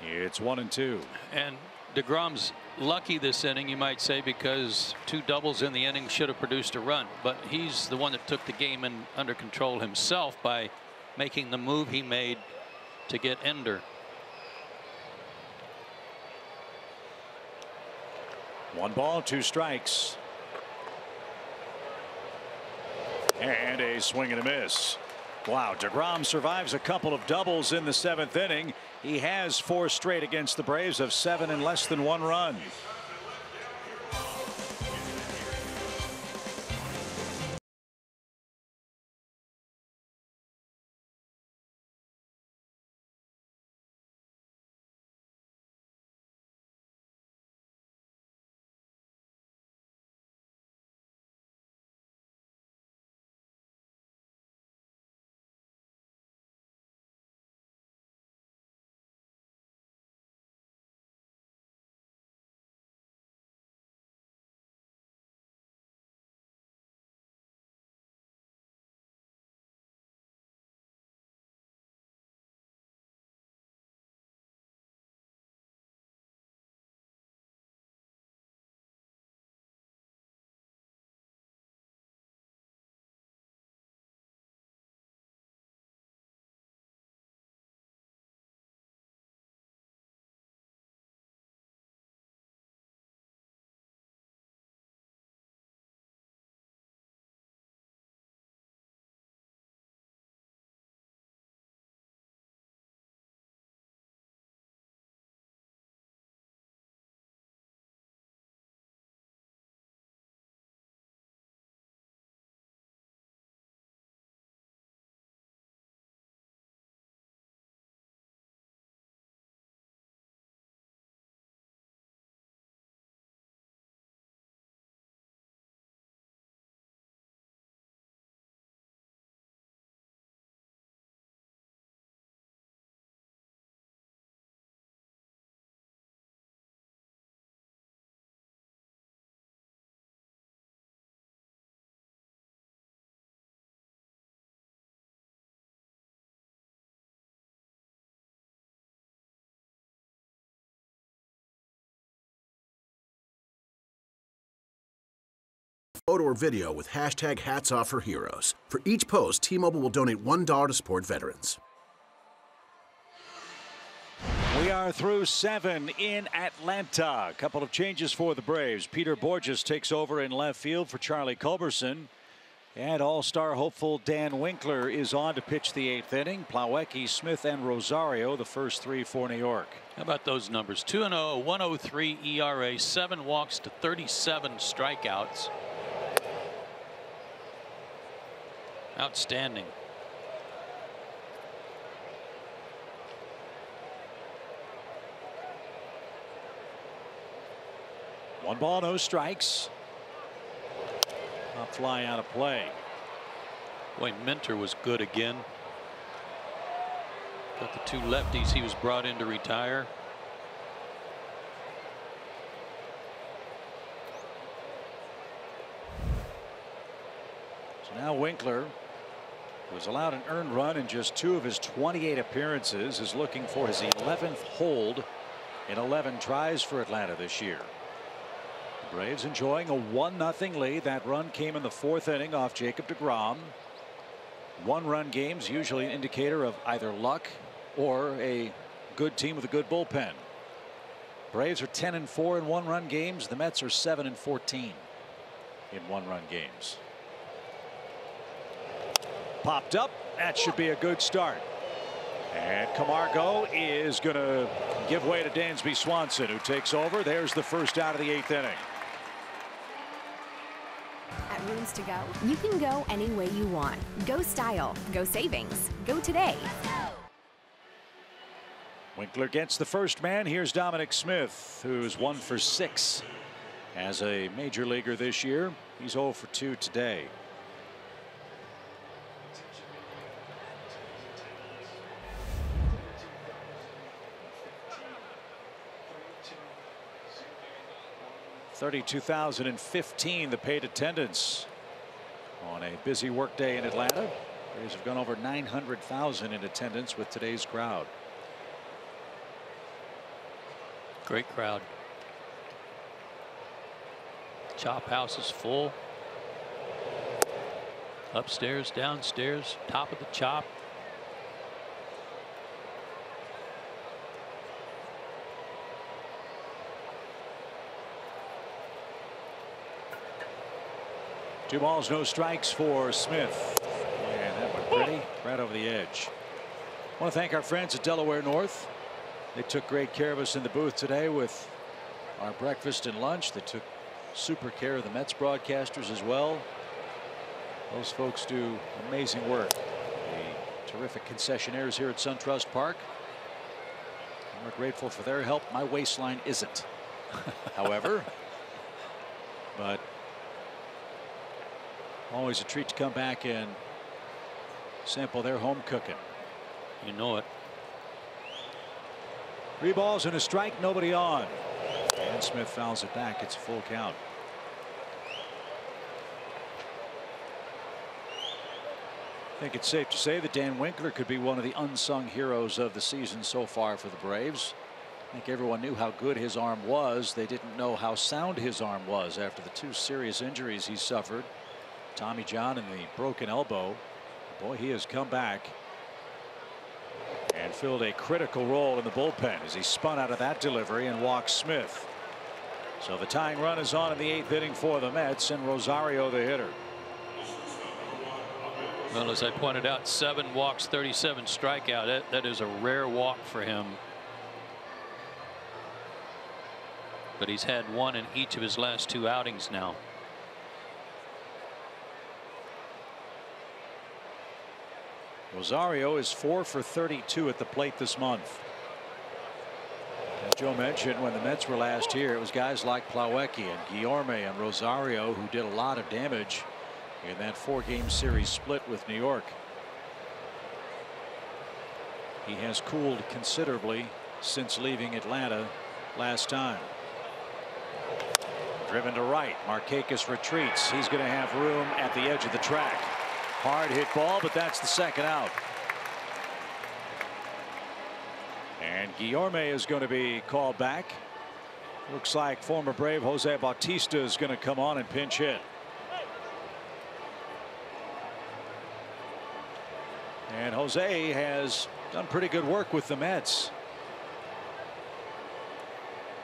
[SPEAKER 5] It's 1-2.
[SPEAKER 2] And DeGrom's lucky this inning, you might say, because 2 doubles in the inning should have produced a run. But he's the one that took the game under control himself by making the move he made to get Ender.
[SPEAKER 5] 1 ball, 2 strikes. And a swing and a miss. Wow, DeGrom survives a couple of doubles in the 7th inning. He has 4 straight against the Braves of 7 and less than 1 run.
[SPEAKER 8] Photo or video with hashtag Hats Off for Heroes. For each post, T-Mobile will donate $1 to support veterans.
[SPEAKER 5] We are through 7 in Atlanta. A couple of changes for the Braves. Peter Borges takes over in left field for Charlie Culberson. And all-star hopeful Dan Winkler is on to pitch the 8th inning. Plawecki, Smith, and Rosario, the first 3 for New York.
[SPEAKER 2] How about those numbers? 2-0, 103 ERA, 7 walks to 37 strikeouts. Outstanding.
[SPEAKER 5] One ball, no strikes. Up fly out of play.
[SPEAKER 2] Boy, Minter was good again. Got the 2 lefties he was brought in to retire.
[SPEAKER 5] So now Winkler, who has allowed an earned run in just 2 of his 28 appearances, is looking for his 11th hold in 11 tries for Atlanta this year. The Braves enjoying a 1-0 lead. That run came in the 4th inning off Jacob DeGrom. 1-run games usually an indicator of either luck or a good team with a good bullpen. Braves are 10-4 in 1-run games. The Mets are 7-14 in 1-run games. Popped up. That should be a good start. And Camargo is going to give way to Dansby Swanson, who takes over. There's the first out of the 8th inning.
[SPEAKER 9] At Rooms to Go, you can go any way you want. Go style, go savings, go today.
[SPEAKER 5] Winkler gets the first man. Here's Dominic Smith, who's 1 for 6 as a major leaguer this year. He's 0 for 2 today. $32,015 the paid attendance on a busy workday in Atlanta. Braves have gone over 900,000 in attendance with today's crowd.
[SPEAKER 2] Great crowd. Chop house is full. Upstairs, downstairs, top of the chop.
[SPEAKER 5] Two balls, no strikes for Smith. And that went pretty right over the edge. I want to thank our friends at Delaware North. They took great care of us in the booth today with our breakfast and lunch. They took super care of the Mets broadcasters as well. Those folks do amazing work. The terrific concessionaires here at SunTrust Park. And we're grateful for their help. My waistline isn't, however, but always a treat to come back and sample their home cooking.
[SPEAKER 2] You know it.
[SPEAKER 5] 3 balls and a strike, nobody on. And Smith fouls it back. It's a full count. I think it's safe to say that Dan Winkler could be one of the unsung heroes of the season so far for the Braves. I think everyone knew how good his arm was. They didn't know how sound his arm was after the 2 serious injuries he suffered. Tommy John and the broken elbow. Boy, he has come back and filled a critical role in the bullpen as he spun out of that delivery and walked Smith. So the tying run is on in the 8th inning for the Mets, and Rosario the hitter.
[SPEAKER 2] Well, as I pointed out, 7 walks, 37 strikeout. That is a rare walk for him. But he's had 1 in each of his last 2 outings now.
[SPEAKER 5] Rosario is 4 for 32 at the plate this month. As Joe mentioned, when the Mets were last here, it was guys like Plawecki and Guillorme and Rosario who did a lot of damage in that 4-game series split with New York. He has cooled considerably since leaving Atlanta last time. Driven to right. Markakis retreats. He's going to have room at the edge of the track. Hard hit ball, but that's the 2nd out. And Guillorme is going to be called back. Looks like former Brave Jose Bautista is going to come on and pinch hit. And Jose has done pretty good work with the Mets.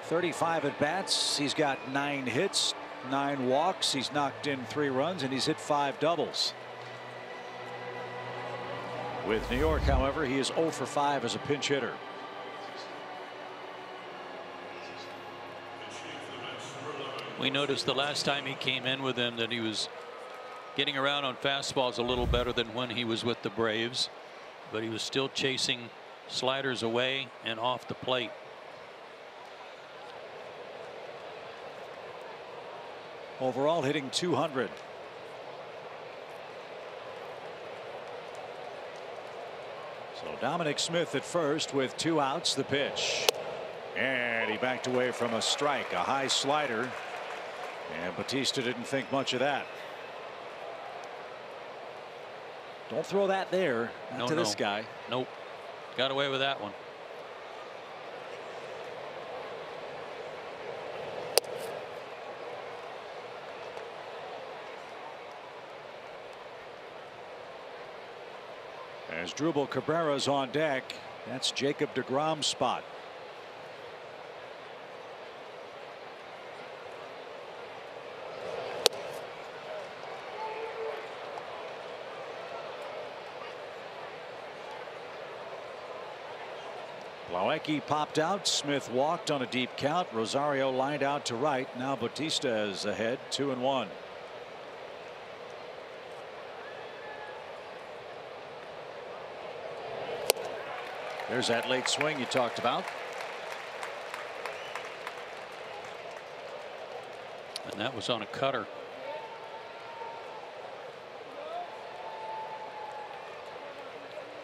[SPEAKER 5] 35 at bats. He's got 9 hits, 9 walks. He's knocked in 3 runs, and he's hit 5 doubles. With New York, however, he is 0 for 5 as a pinch hitter.
[SPEAKER 2] We noticed the last time he came in with them that he was getting around on fastballs a little better than when he was with the Braves, but he was still chasing sliders away and off the plate.
[SPEAKER 5] Overall hitting 200. So Dominic Smith at first with 2 outs. The pitch, and he backed away from a strike, a high slider, and Bautista didn't think much of that. Don't throw that there. Not to this guy.
[SPEAKER 2] Nope. Got away with that one.
[SPEAKER 5] As Drupal Cabrera's on deck, that's Jacob DeGrom's spot. Plawecki popped out. Smith walked on a deep count. Rosario lined out to right. Now Bautista is ahead, 2-1. There's that late swing you talked about.
[SPEAKER 2] And that was on a cutter.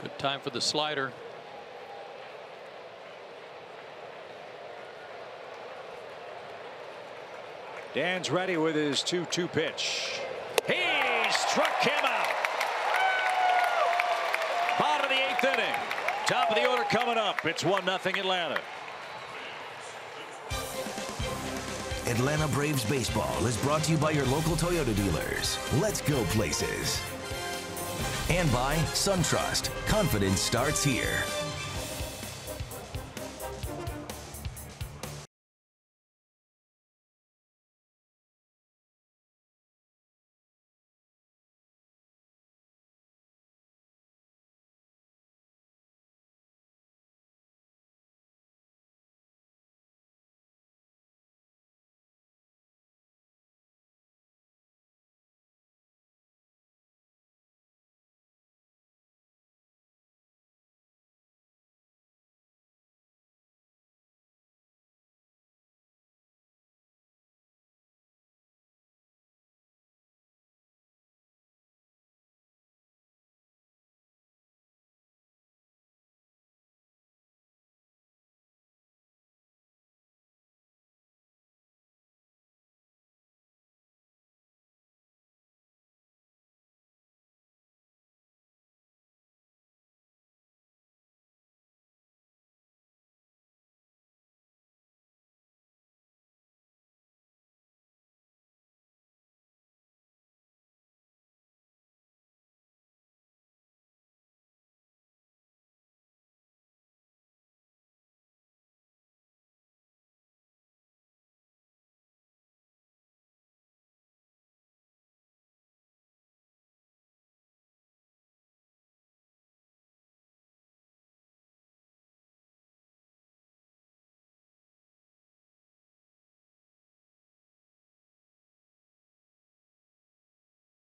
[SPEAKER 2] Good time for the slider.
[SPEAKER 5] Dan's ready with his 2-2 pitch. He struck him out. Bottom of the 8th inning. Top of the order coming up. It's 1-0 Atlanta.
[SPEAKER 6] Atlanta Braves baseball is brought to you by your local Toyota dealers. Let's go places. And by SunTrust. Confidence starts here.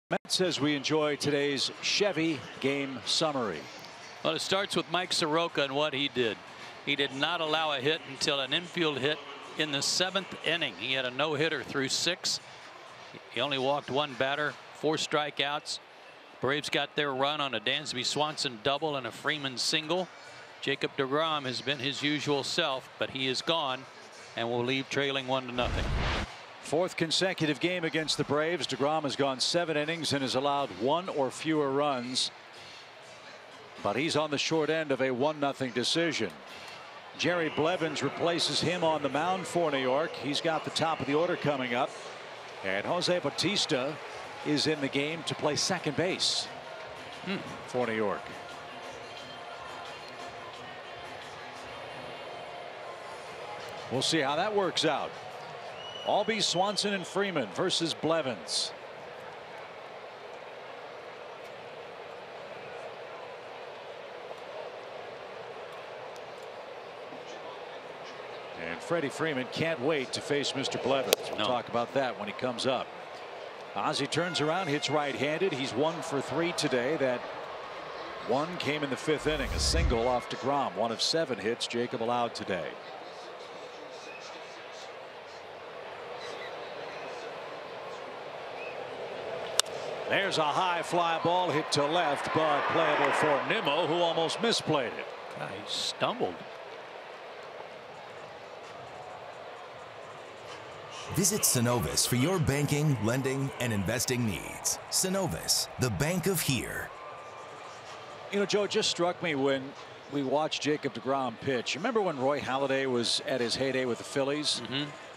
[SPEAKER 5] Matt says we enjoy today's Chevy game summary.
[SPEAKER 2] Well, it starts with Mike Soroka and what he did. He did not allow a hit until an infield hit in the 7th inning. He had a no-hitter through 6. He only walked 1 batter, 4 strikeouts. Braves got their run on a Dansby Swanson double and a Freeman single. Jacob DeGrom has been his usual self, but he is gone and will leave trailing 1-0.
[SPEAKER 5] 4th consecutive game against the Braves. DeGrom has gone 7 innings and has allowed 1 or fewer runs. But he's on the short end of a 1-0 decision. Jerry Blevins replaces him on the mound for New York. He's got the top of the order coming up. And Jose Bautista is in the game to play second base for New York. We'll see how that works out. Albee, Swanson, and Freeman versus Blevins. And Freddie Freeman can't wait to face Mr. Blevins. We'll talk about that when he comes up. Ozzie turns around, hits right-handed. He's 1 for 3 today. That one came in the 5th inning, a single off DeGrom. 1 of 7 hits Jacob allowed today. There's a high fly ball hit to left, but playable for Nimmo, who almost misplayed it.
[SPEAKER 2] God, he stumbled.
[SPEAKER 6] Visit Synovus for your banking, lending, and investing needs. Synovus, the bank of here.
[SPEAKER 5] You know, Joe, it just struck me when we watched Jacob DeGrom pitch. You remember when Roy Halladay was at his heyday with the Phillies?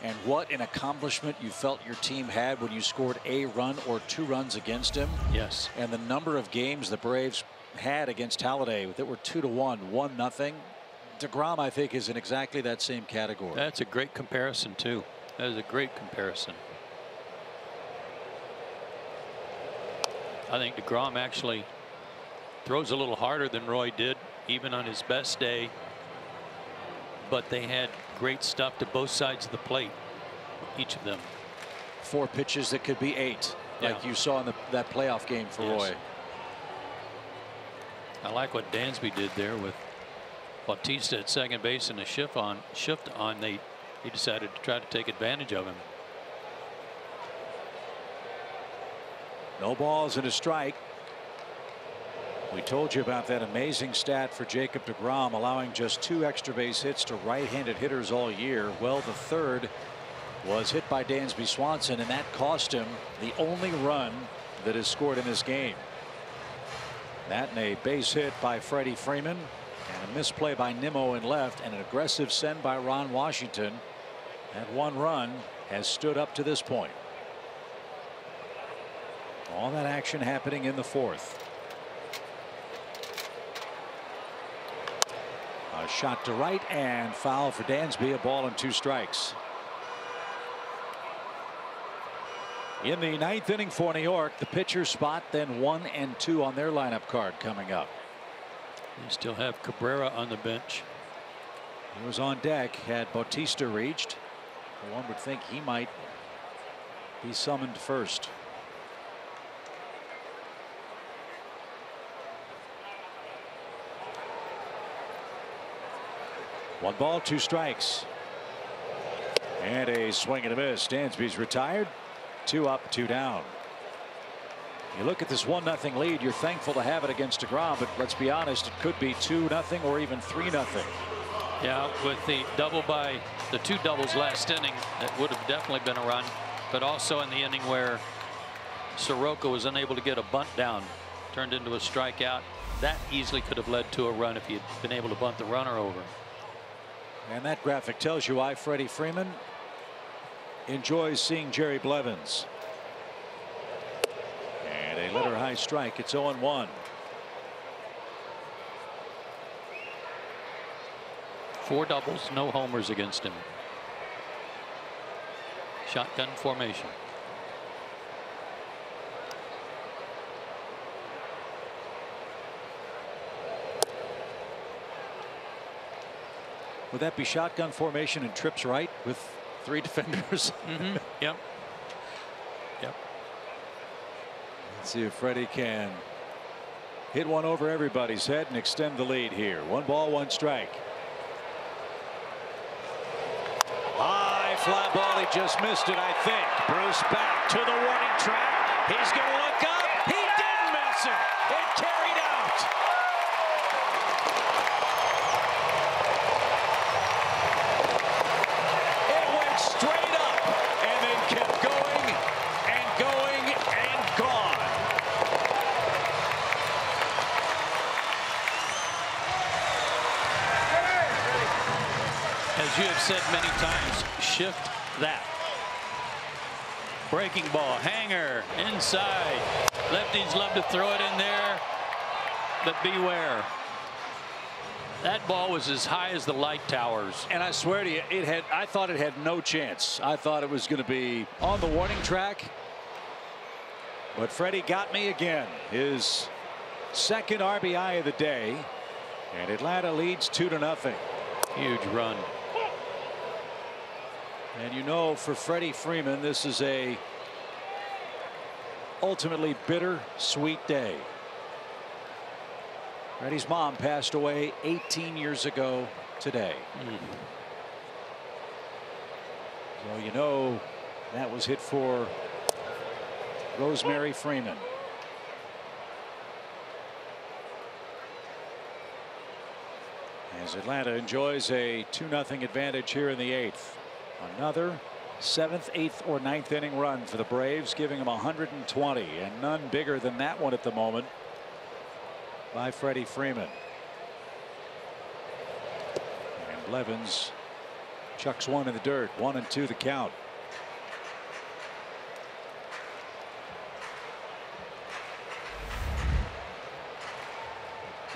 [SPEAKER 5] And what an accomplishment you felt your team had when you scored a run or 2 runs against him.
[SPEAKER 2] Yes.
[SPEAKER 5] And the number of games the Braves had against Halladay that were 2-1, 1-0. DeGrom, I think, is in exactly that same category.
[SPEAKER 2] That's a great comparison, too. That is a great comparison. I think DeGrom actually throws a little harder than Roy did, even on his best day. But they had great stuff to both sides of the plate, each of them.
[SPEAKER 5] 4 pitches that could be 8, like you saw in that playoff game for Roy.
[SPEAKER 2] I like what Dansby did there with Bautista at second base and a shift on. He decided to try to take advantage of him.
[SPEAKER 5] No balls and a strike. We told you about that amazing stat for Jacob DeGrom, allowing just 2 extra base hits to right-handed hitters all year. Well, the 3rd was hit by Dansby Swanson, and that cost him the only run that is scored in this game. That and a base hit by Freddie Freeman, and a misplay by Nimmo in left, and an aggressive send by Ron Washington. That 1 run has stood up to this point. All that action happening in the fourth. A shot to right and foul for Dansby. A ball and 2 strikes. In the 9th inning for New York, the pitcher spot, then 1 and 2 on their lineup card coming up.
[SPEAKER 2] You still have Cabrera on the bench.
[SPEAKER 5] He was on deck had Bautista reached. One would think he might be summoned first. One ball, 2 strikes. And a swing and a miss. Dansby's retired. 2 up, 2 down. You look at this 1-0 lead. You're thankful to have it against DeGrom, but let's be honest, it could be 2-0 or even 3-0.
[SPEAKER 2] Yeah, with the double by the 2 doubles last inning, it would have definitely been a run. But also in the inning where Soroka was unable to get a bunt down, turned into a strikeout, that easily could have led to a run if he had been able to bunt the runner over.
[SPEAKER 5] And that graphic tells you why Freddie Freeman enjoys seeing Jerry Blevins. And a letter high strike. It's 0-1.
[SPEAKER 2] Four doubles, no homers against him. Shotgun formation.
[SPEAKER 5] Would that be shotgun formation and trips right with 3 defenders?
[SPEAKER 2] Mm-hmm. Yep. Yep.
[SPEAKER 5] Let's see if Freddie can hit one over everybody's head and extend the lead here. 1 ball, 1 strike. High fly ball. He just missed it, I think. Bruce back to the warning track. He's going to look up. He didn't miss it. It carried out. It went straight up and then kept going and going and gone.
[SPEAKER 2] As you have said many times, shift that. Breaking ball, hanger, inside. Lefties love to throw it in there, but beware. That ball was as high as the light towers.
[SPEAKER 5] And I swear to you, I thought it had no chance. I thought it was going to be on the warning track. But Freddie got me again. His second RBI of the day. And Atlanta leads 2-0.
[SPEAKER 2] Huge run.
[SPEAKER 5] And you know, for Freddie Freeman, this is a ultimately bitter sweet day. Freddie's mom passed away 18 years ago today. So you know that was hit for Rosemary Freeman. As Atlanta enjoys a 2-0 advantage here in the 8th. Another 7th, 8th, or 9th inning run for the Braves, giving them 120, and none bigger than that one at the moment by Freddie Freeman. And Blevins chucks one in the dirt. 1-2 the count.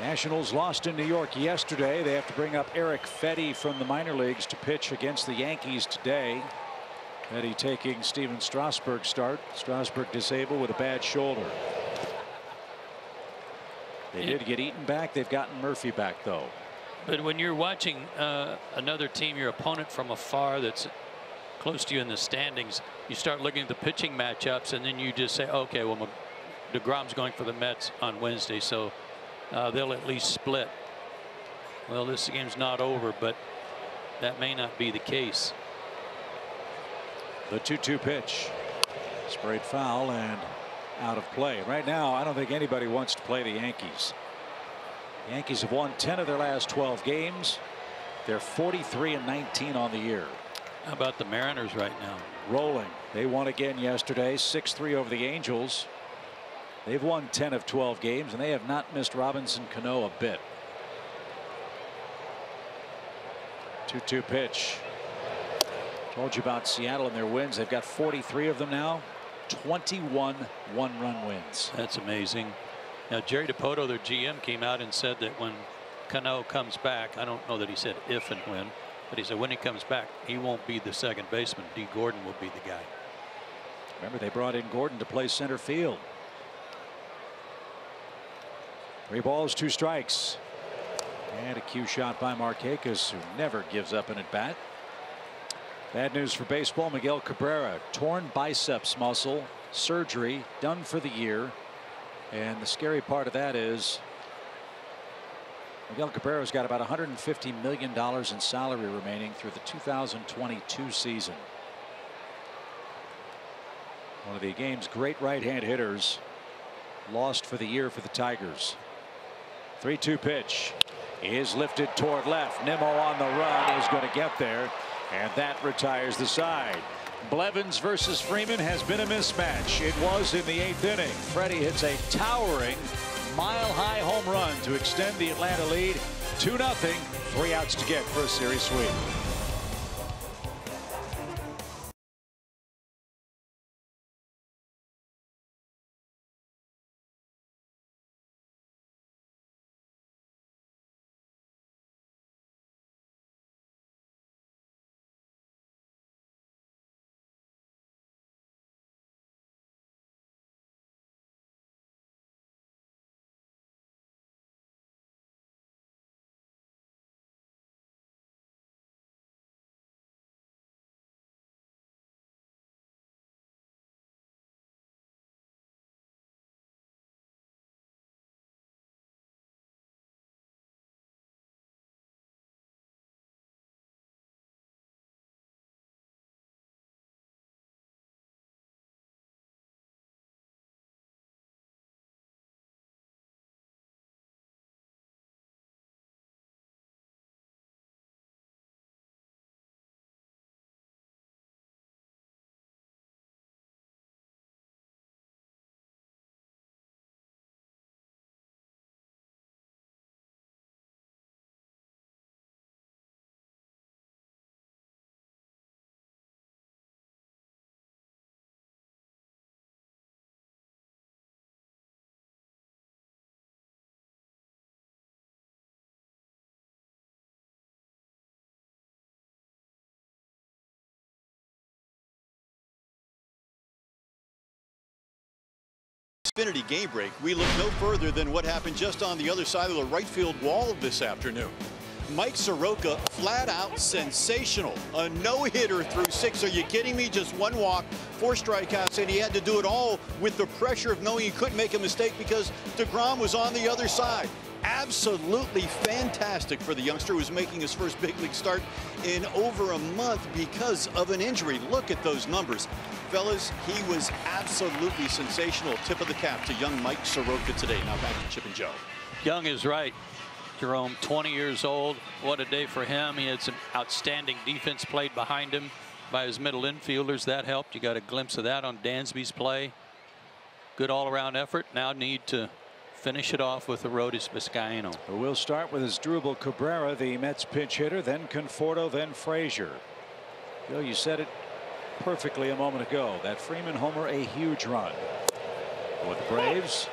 [SPEAKER 5] Nationals lost in New York yesterday. They have to bring up Eric Fetty from the minor leagues to pitch against the Yankees today. Fetty taking Steven Strasburg's start. Strasburg disabled with a bad shoulder. They did get Eaton back. They've gotten Murphy back, though.
[SPEAKER 2] But when you're watching another team, your opponent from afar that's close to you in the standings, you start looking at the pitching matchups, and then you just say, okay, well, DeGrom's going for the Mets on Wednesday, so they'll at least split. Well, this game's not over, but that may not be the case.
[SPEAKER 5] The 2-2 pitch. Sprayed foul and out of play. Right now, I don't think anybody wants to play the Yankees. The Yankees have won 10 of their last 12 games. They're 43-19 on the year.
[SPEAKER 2] How about the Mariners right now?
[SPEAKER 5] Rolling. They won again yesterday, 6-3 over the Angels. They've won 10 of 12 games, and they have not missed Robinson Cano a bit. 2-2 pitch. Told you about Seattle and their wins. They've got 43 of them now. 21 one-run wins.
[SPEAKER 2] That's amazing. Now, Jerry Dipoto, their GM, came out and said that when Cano comes back, I don't know that he said if and when, but he said when he comes back, he won't be the second baseman. D. Gordon will be the guy.
[SPEAKER 5] Remember, they brought in Gordon to play center field. 3 balls, 2 strikes. And a cue shot by Markakis, who never gives up an at-bat. Bad news for baseball. Miguel Cabrera, torn biceps muscle, surgery, done for the year. And the scary part of that is Miguel Cabrera's got about $150 million in salary remaining through the 2022 season. One of the game's great right-hand hitters lost for the year for the Tigers. 3-2 pitch is lifted toward left. Nimmo on the run is going to get there, and that retires the side. Blevins versus Freeman has been a mismatch. It was in the 8th inning. Freddie hits a towering mile-high home run to extend the Atlanta lead 2-0. 3 outs to get for a series sweep.
[SPEAKER 10] Xfinity game break, we look no further than what happened just on the other side of the right field wall this afternoon. Mike Soroka, flat out sensational. A no-hitter through 6. Are you kidding me? Just 1 walk, 4 strikeouts, and he had to do it all with the pressure of knowing he couldn't make a mistake because DeGrom was on the other side. Absolutely fantastic for the youngster who was making his first big league start in over a month because of an injury. Look at those numbers. Fellas, he was absolutely sensational. Tip of the cap to young Mike Soroka today. Now back to Chip and Joe.
[SPEAKER 2] Young is right, Jerome. 20 years old. What a day for him. He had some outstanding defense played behind him by his middle infielders. That helped. You got a glimpse of that on Dansby's play. Good all-around effort. Now need to finish it off with Arodys Vizcaino.
[SPEAKER 5] We'll start with Asdrubal Cabrera, the Mets pinch hitter, then Conforto, then Frazier. Bill, you said it perfectly a moment ago. That Freeman homer, a huge run. With the Braves,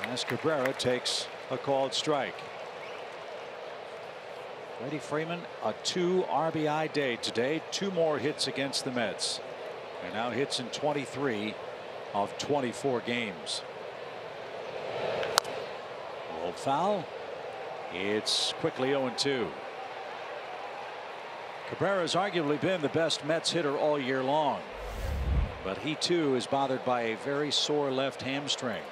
[SPEAKER 5] as Cabrera takes a called strike. Freddie Freeman, a 2 RBI day today. 2 more hits against the Mets. And now hits in 23 of 24 games. Rolled foul. It's quickly 0-2. Cabrera's arguably been the best Mets hitter all year long. But he too is bothered by a very sore left hamstring.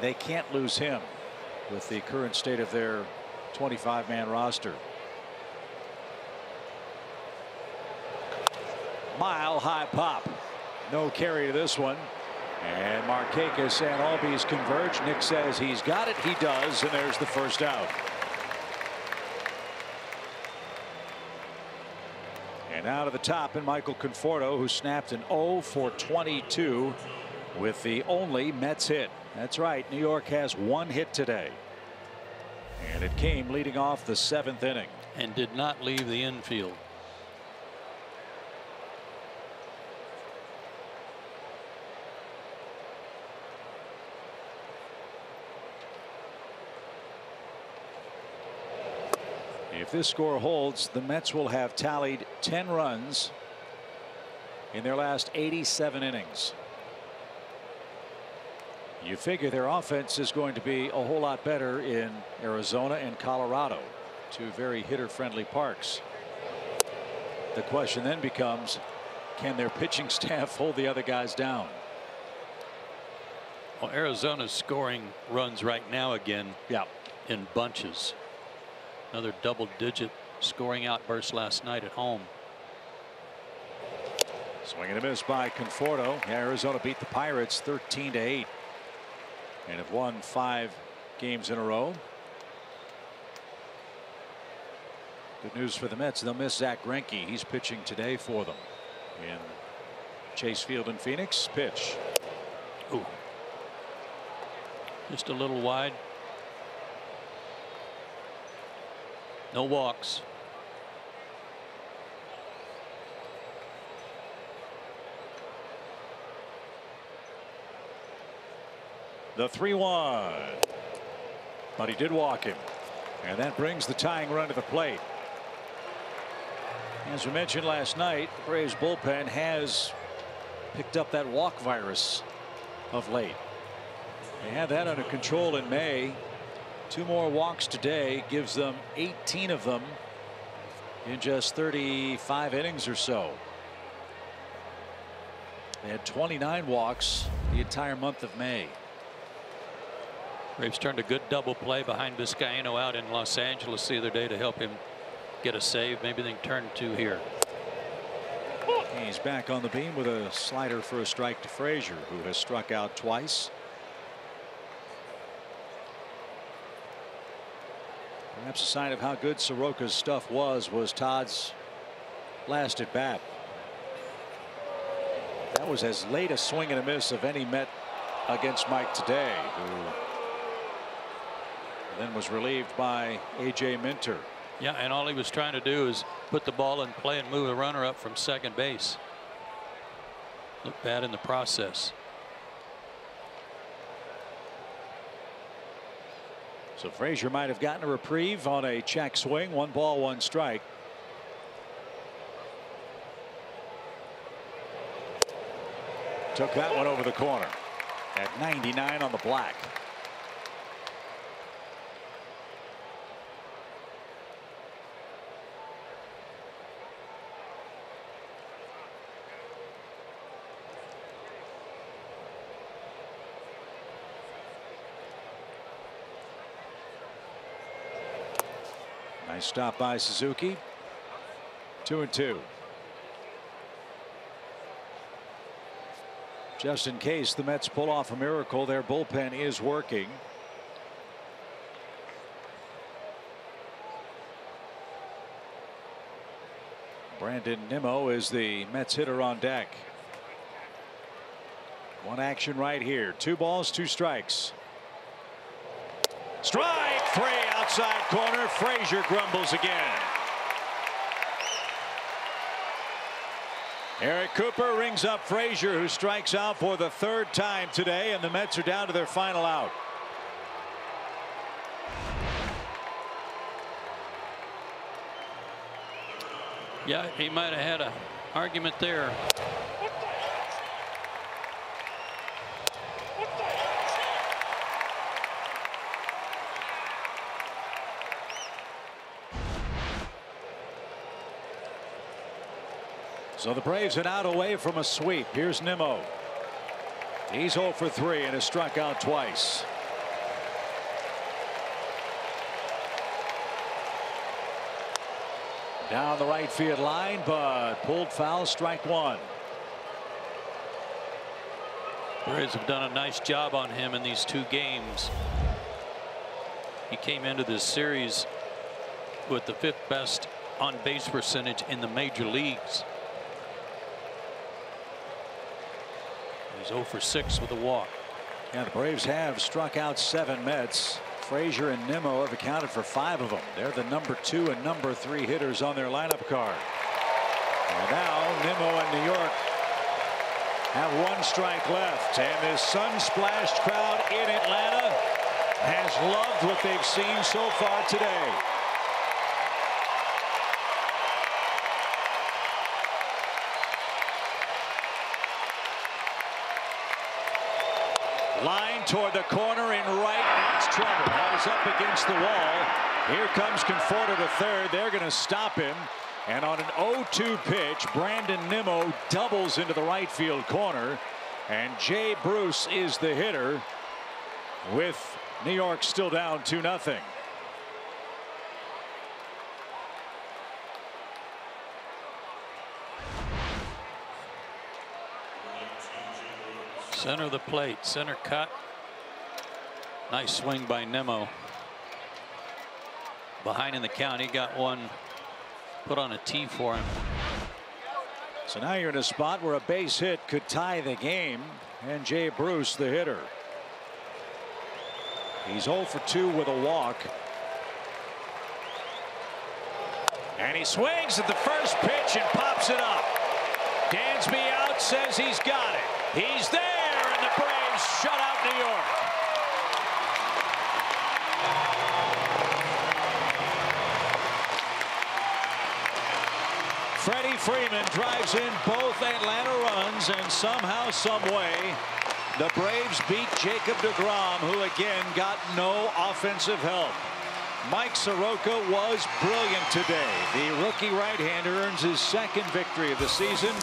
[SPEAKER 5] They can't lose him with the current state of their 25-man roster. Mile-high pop. No carry to this one. And Markakis and Albies converge. Nick says he's got it. He does. And there's the first out. And out of the top in Michael Conforto, who snapped an 0 for 22 with the only Mets hit. That's right. New York has 1 hit today. And it came leading off the 7th inning.
[SPEAKER 2] and did not leave the infield.
[SPEAKER 5] If this score holds, the Mets will have tallied 10 runs in their last 87 innings. You figure their offense is going to be a whole lot better in Arizona and Colorado, two very hitter-friendly parks. The question then becomes, can their pitching staff hold the other guys down?
[SPEAKER 2] Well, Arizona's scoring runs right now again in bunches. Another double-digit scoring outburst last night at home.
[SPEAKER 5] Swing and a miss by Conforto. Arizona beat the Pirates 13-8 and have won 5 games in a row. Good news for the Mets. They'll miss Zach Greinke. He's pitching today for them in Chase Field in Phoenix. Pitch.
[SPEAKER 2] Ooh. Just a little wide. No walks.
[SPEAKER 5] The 3-1. But he did walk him. And that brings the tying run to the plate. As we mentioned last night, the Braves bullpen has picked up that walk virus of late. They had that under control in May. 2 more walks today gives them 18 of them in just 35 innings or so. They had 29 walks the entire month of May.
[SPEAKER 2] Braves turned a good double play behind Vizcaino out in Los Angeles the other day to help him get a save. Maybe they can turn 2 here.
[SPEAKER 5] He's back on the beam with a slider for a strike to Frazier, who has struck out twice. Perhaps a sign of how good Soroka's stuff was Todd's last at bat. That was as late a swing and a miss of any Met against Mike today, who then was relieved by A.J. Minter.
[SPEAKER 2] Yeah, and all he was trying to do is put the ball in play and move the runner up from second base. Looked bad in the process.
[SPEAKER 5] So Frazier might have gotten a reprieve on a check swing. 1 ball, 1 strike. Took that one over the corner at 99 on the black. Nice stop by Suzuki. 2-2. Just in case the Mets pull off a miracle, their bullpen is working. Brandon Nimmo is the Mets hitter on deck. One action right here. 2 balls, 2 strikes. Strike 3 outside corner. Frazier grumbles again. Eric Cooper rings up Frazier, who strikes out for the 3rd time today, and the Mets are down to their final out.
[SPEAKER 2] Yeah, he might have had an argument there.
[SPEAKER 5] So the Braves are out away from a sweep. Here's Nimmo. He's 0 for 3 and has struck out twice. Down the right field line, but pulled foul, strike 1.
[SPEAKER 2] Braves have done a nice job on him in these 2 games. He came into this series with the 5th best on base percentage in the major leagues. He's 0 for 6 with a walk.
[SPEAKER 5] Yeah, the Braves have struck out 7 Mets. Frazier and Nimmo have accounted for 5 of them. They're the number 2 and number 3 hitters on their lineup card. And now Nimmo and New York have 1 strike left, and this sun-splashed crowd in Atlanta has loved what they've seen so far today. Line toward the corner in right. That's trouble. That is up against the wall. Here comes Conforto to third. They're going to stop him. And on an 0-2 pitch, Brandon Nimmo doubles into the right field corner. And Jay Bruce is the hitter, with New York still down 2-0.
[SPEAKER 2] Center of the plate, center cut. Nice swing by Nimmo. Behind in the count, he got one put on a tee for him.
[SPEAKER 5] So now you're in a spot where a base hit could tie the game, and Jay Bruce the hitter. He's 0 for 2 with a walk. And he swings at the first pitch and pops it up. Dansby out, says he's got it. He's there, and the Braves shut out New York. Freddie Freeman drives in both Atlanta runs, and somehow, some way, the Braves beat Jacob DeGrom, who again got no offensive help. Mike Soroka was brilliant today. The rookie right-hander earns his 2nd victory of the season.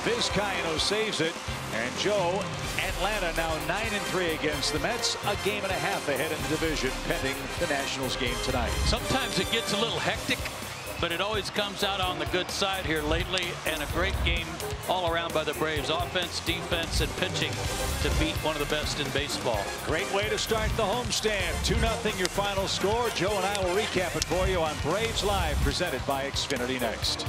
[SPEAKER 5] Vizcaino saves it, and Joe, Atlanta now 9-3 against the Mets, a game and a half ahead in the division, pending the Nationals game tonight.
[SPEAKER 2] Sometimes it gets a little hectic, but it always comes out on the good side here lately, and a great game all around by the Braves. Offense, defense, and pitching to beat one of the best in baseball.
[SPEAKER 5] Great way to start the homestand. 2-0 your final score. Joe and I will recap it for you on Braves Live, presented by Xfinity next.